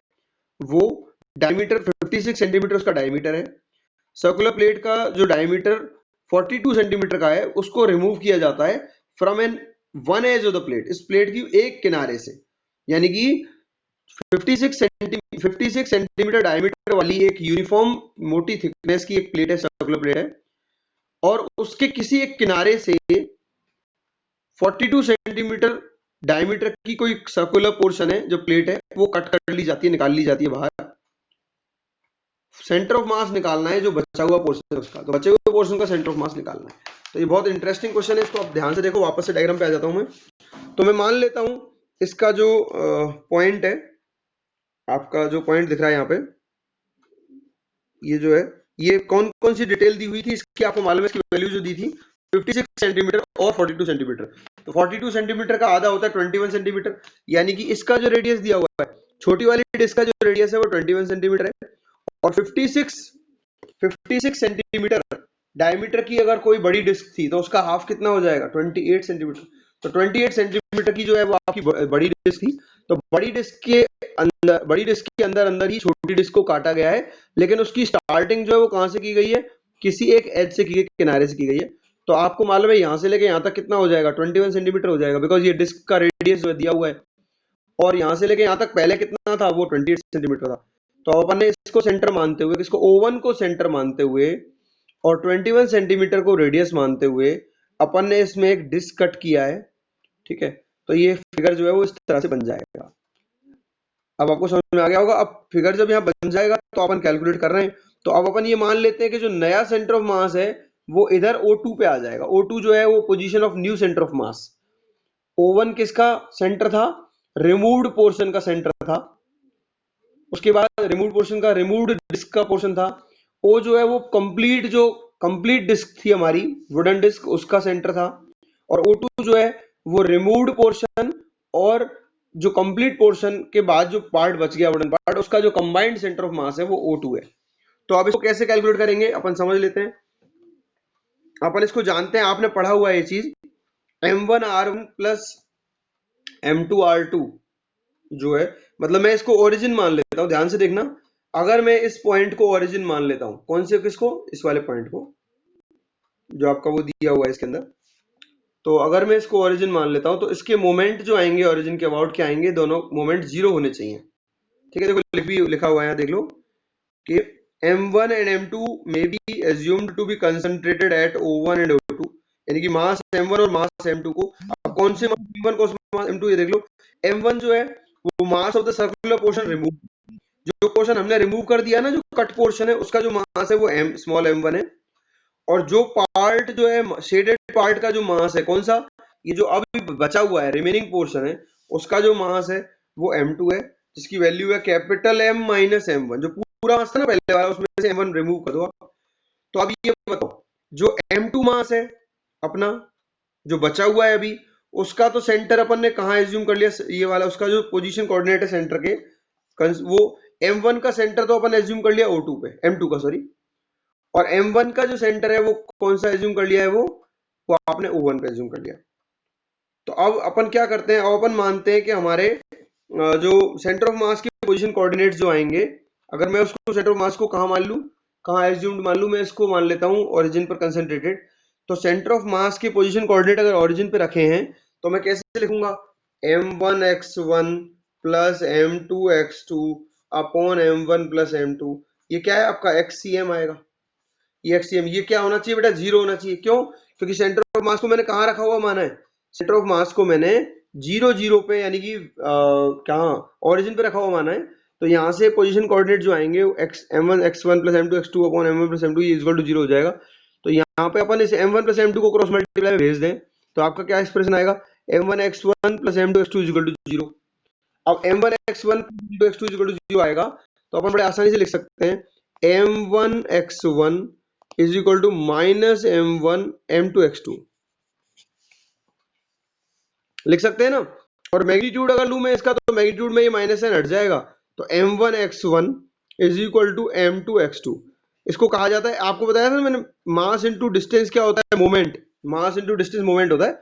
वो डायमीटर 56 सेंटीमीटर उसका डायमीटर है। सर्कुलर प्लेट का जो डायमीटर 42 सेंटीमीटर का है, उसको रिमूव किया जाता है from an one edge of the plate, इस प्लेट की एक किनारे से। यानी कि 56 सेंटीमीटर डायमीटर वाली एक यूनिफॉर्म मोटी थिकनेस की एक प्लेट है, सर्कुलर प्लेट है, और उसके किसी एक किनारे से 42 सेंटीमीटर डायमीटर की कोई सर्कुलर पोर्शन है, जो प्लेट है, वो कट कर ली जाती है, निकाल ली जाती है बाहर। सेंटर ऑफ मास निकालना है, जो बचा हुआ पोर्शन है उसका, तो बचे हुए पोर्शन का सेंटर ऑफ मास निकालना है। तो ये बहुत इंटरेस्टिंग क्वेश्चन है, इसको आप ध्यान से देखो। वापस से डायग्राम पे आ जाता हूं मैं। तो मैं मान लेता हूं इसका जो पॉइंट है, आपका जो पॉइंट दिख रहा है यहाँ पे, ये जो है, ये कौन कौन सी डिटेल दी हुई थी इसकी आपको मालूम है? इसकी वैल्यू जो दी थी 56 सेंटीमीटर और 42 सेंटीमीटर। तो 42 सेंटीमीटर का आधा होता है 21 सेंटीमीटर, यानी कि इसका जो रेडियस दिया हुआ है, छोटी वाली डिस्क का जो रेडियस है वो 21 सेंटीमीटर है, और 56 सेंटीमीटर डायमीटर की अगर कोई बड़ी डिस्क थी, तो उसका हाफ कितना हो जाएगा? 28 सेंटीमीटर। तो 28 सेंटीमीटर की जो है वो आपकी बड़ी डिस्क थी। तो बड़ी डिस्क के अंदर अंदर ही छोटी डिस्क को काटा गया है, लेकिन उसकी स्टार्टिंग जो है वो कहां से की गई है? किसी एक एज से की गई, किनारे से की गई है। तो आपको मालूम है यहां से लेके यहां तक कितना हो जाएगा? 21 सेंटीमीटर हो जाएगा, बिकॉज ये डिस्क का रेडियस जो है दिया हुआ है, और यहां से लेके यहां तक पहले कितना था? वो 28 सेंटीमीटर था। तो अपन ने इसको सेंटर मानते हुए, इसको O1 को सेंटर मानते हुए और 21 सेंटीमीटर को रेडियस मानते हुए अपन ने इसमें एक डिस्क कट किया है, ठीक है। तो ये फिगर जो है वो इस तरह से बन जाएगा। अब आपको समझ में आ गया होगा। अब फिगर जब यहाँ बन जाएगा तो अपन कैलकुलेट कर रहे हैं, तो अब अपन ये मान लेते हैं कि जो नया सेंटर ऑफ मास है वो इधर O2 पे आ जाएगा। O2 जो है वो position of new centre of mass. O1 किसका सेंटर था? रिमूव्ड पोर्शन का सेंटर था। उसके बाद रिमूव्ड पोर्शन का, रिमूव्ड डिस्क का पोर्शन था। O जो है वो कंप्लीट डिस्क थी हमारी, वुडन डिस्क, उसका सेंटर था। और O2 जो है वो रिमूव्ड पोर्शन और जो कंप्लीट पोर्शन के बाद जो पार्ट बच गया, वुडन पार्ट, उसका जो कंबाइंड सेंटर ऑफ मास है वो O2 है। तो अब इसको कैसे कैलकुलेट करेंगे अपन समझ लेते हैं। अपन इसको जानते हैं, आपने पढ़ा हुआ है ये चीज, M1R1 प्लस M2R2 जो है, मतलब मैं इसको ओरिजिन मान लेता हूं, ध्यान से देखना। अगर मैं इस पॉइंट को ओरिजिन मान लेता हूं, कौन से, किसको? इस वाले पॉइंट को जो आपका वो दिया हुआ है इसके अंदर। तो अगर मैं इसको ओरिजिन मान लेता हूं, तो इसके मोमेंट जो आएंगे ओरिजिन के अबाउट क्या आएंगे? दोनों मोमेंट जीरो होने चाहिए, ठीक है। देखो लिखा हुआ है यहाँ, देख लो कि M1 and M2 may be assumed to be concentrated at O1 and O2, यानी कि मास M1 और मास M2 को, अब कौन से मास M1 कौन से मास M2, ये देख लो। M1 जो है वो मास of the circular portion remove, जो पोर्शन हमने रिमूव कर दिया ना, जो कट पोर्शन है, उसका जो मास है वो स्मॉल M1 है। और जो पार्ट जो है शेडेड पार्ट का जो मास है कौन सा? ये जो अभी बचा हुआ है रिमेनिंग पोर्शन है, उसका जो मास है वो M2 है, जिसकी वैल्यू है कैपिटल M माइनस M1। जो पूरा मास था ना पहले वाला, उसमें से M1 रिमूव कर दो। तो अब ये बताओ, जो M2 मास है अपना, जो बचा हुआ है अभी, उसका तो सेंटर अपन ने कहा एज्यूम कर लिया, ये वाला उसका जो पोजीशन कोऑर्डिनेट है सेंटर के, वो M1 का सेंटर तो अपन एज्यूम कर लिया O2 पे, M2 का सॉरी, और M1 का जो सेंटर है वो कौन सा एज्यूम कर लिया है? वो आपने O1 पे एज्यूम कर लिया। तो अब अपन क्या करते हैं, अब अपन मानते हैं कि हमारे जो सेंटर ऑफ मास की पोजीशन कोऑर्डिनेट्स जो आएंगे, अगर मैं उसको सेंटर ऑफ मास को कहाँ मान लूँ, कहाँ एज्यूम्ड मान लूँ, मैं इसको मान लेता हूँ ओरिजिन पर कंसंट्रेटेड। तो सेंटर ऑफ मास के पोजीशन कोऑर्डिनेट अगर ओरिजिन पे रखे हैं तो मैं कैसे लिखूंगा, m1x1 plus m2x2 upon m1 plus m2। ये क्या है आपका xcm आएगा, ये xcm। ये क्या होना चाहिए बेटा, 0 होना चाहिए। क्यों? क्योंकि सेंटर ऑफ मास को मैंने कहाँ रखा हुआ माना है, सेंटर ऑफ मास को मैंने 0 0 पे यानी कि कहाँ ओरिजिन पे रखा हुआ माना है। तो यहाँ से पोजीशन कोऑर्डिनेट जो आएंगे m1 x1 plus m2 x2 upon m1 plus m2 equal to 0 हो जाएगा। तो यहाँ पे अपन इस m1 प्लस m2 को क्रॉस मल्टीप्लाई में भेज दें तो आपका क्या एक्सप्रेशन आएगा, m1 x1 plus m2 x2 equal to 0। अब m1 x1 plus x2 equal to 0 आएगा तो अपन बड़े आसानी से लिख सकते हैं m1 x1 is equal to minus m1 m2 x2, लिख सकते हैं ना। और मैग्नीट्यूड अगर लूं मैं इसका तो मैग्नीट्यूड में ये माइनस साइन हट जाएगा, तो m1 x1 is equal to m2 x2। इसको कहा जाता है, आपको बताया था मैंने, मास इनटू डिस्टेंस क्या होता है, moment, mass into distance moment होता है।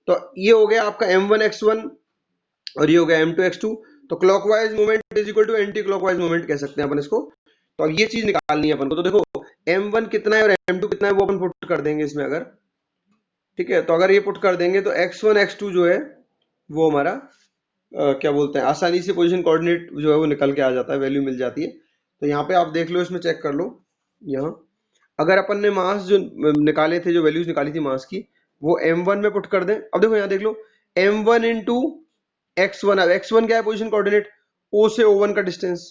तो ये हो गया आपका m1 x1 और ये हो गया m2 x2। तो clockwise moment is equal to anticlockwise moment कह सकते हैं अपन इसको। तो अब ये चीज निकालनी है अपन को। तो देखो m1 कितना है और m2 कितना है वो अपन पुट कर देंगे इसमें अगर, ठीक है। तो अगर ये पुट कर देंगे तो x1 x2 जो है वो हमारा क्या बोलते हैं, आसानी से पोजीशन कोऑर्डिनेट जो है वो निकल के आ जाता है, वैल्यू मिल जाती है। तो यहाँ पे आप देख लो, इसमें चेक कर लो। यहाँ अगर अपन ने मास जो निकाले थे, जो वैल्यूज निकाली थी मास की, वो m1 में पुट कर दें। अब देखो यहाँ देख लो m1 इंटू x1। अब x1 क्या है पोजीशन कोऑर्डिनेट, o से o1 का डिस्टेंस,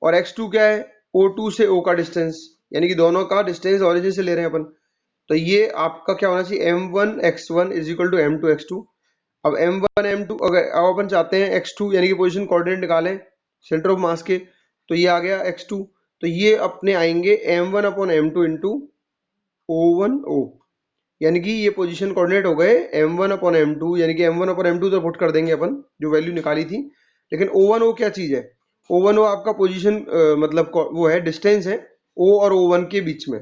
और x2 क्या है o2 से o का डिस्टेंस, यानी कि दोनों का डिस्टेंस ओरिजिन से ले रहे हैं अपन। तो ये आपका क्या होना चाहिए, m1 x1 is equal to m2 x2। अब m1 m2 अगर अब अपन चाहते हैं x2 यानी कि पोजीशन कोऑर्डिनेट निकालें सेंटर ऑफ मास के, तो ये आ गया x2। तो ये अपने आएंगे m1 upon m2 into o1 o, यानी कि ये पोजीशन कोऑर्डिनेट हो गए m1 अपॉन m2, यानी कि m1 अपॉन m2 तो पुट कर देंगे अपन जो वैल्यू निकाली थी। लेकिन o1o क्या चीज है, o1o आपका पोजीशन मतलब वो है डिस्टेंस है o और o1 के बीच में।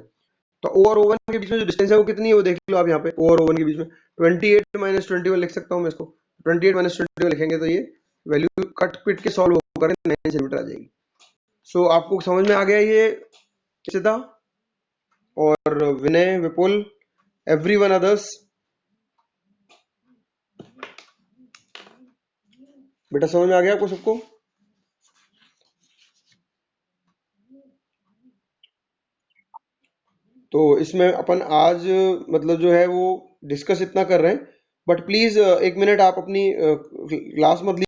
तो o और o1 के बीच में जो डिस्टेंस है वो कितनी है वो देख लो आप यहाँ पे, o और o1 के बीच में 28 माइनस 21 लिख सकता हूँ मैं इसको। 28 माइनस 21 लिखेंगे तो ये वैल्यू कट पिट के सॉल्व होकर 9 सेंटीमीटर आ जाएगी। सो आपको समझ में आ गया ये सीधा। और विनय, विपुल, एवरीवन अदर्स, बेटा समझ में आ गया आपको सबको? तो इसमें अपन आज मतलब जो है वो डिस्कस इतना कर रहे हैं। बट प्लीज एक मिनट आप अपनी क्लास मत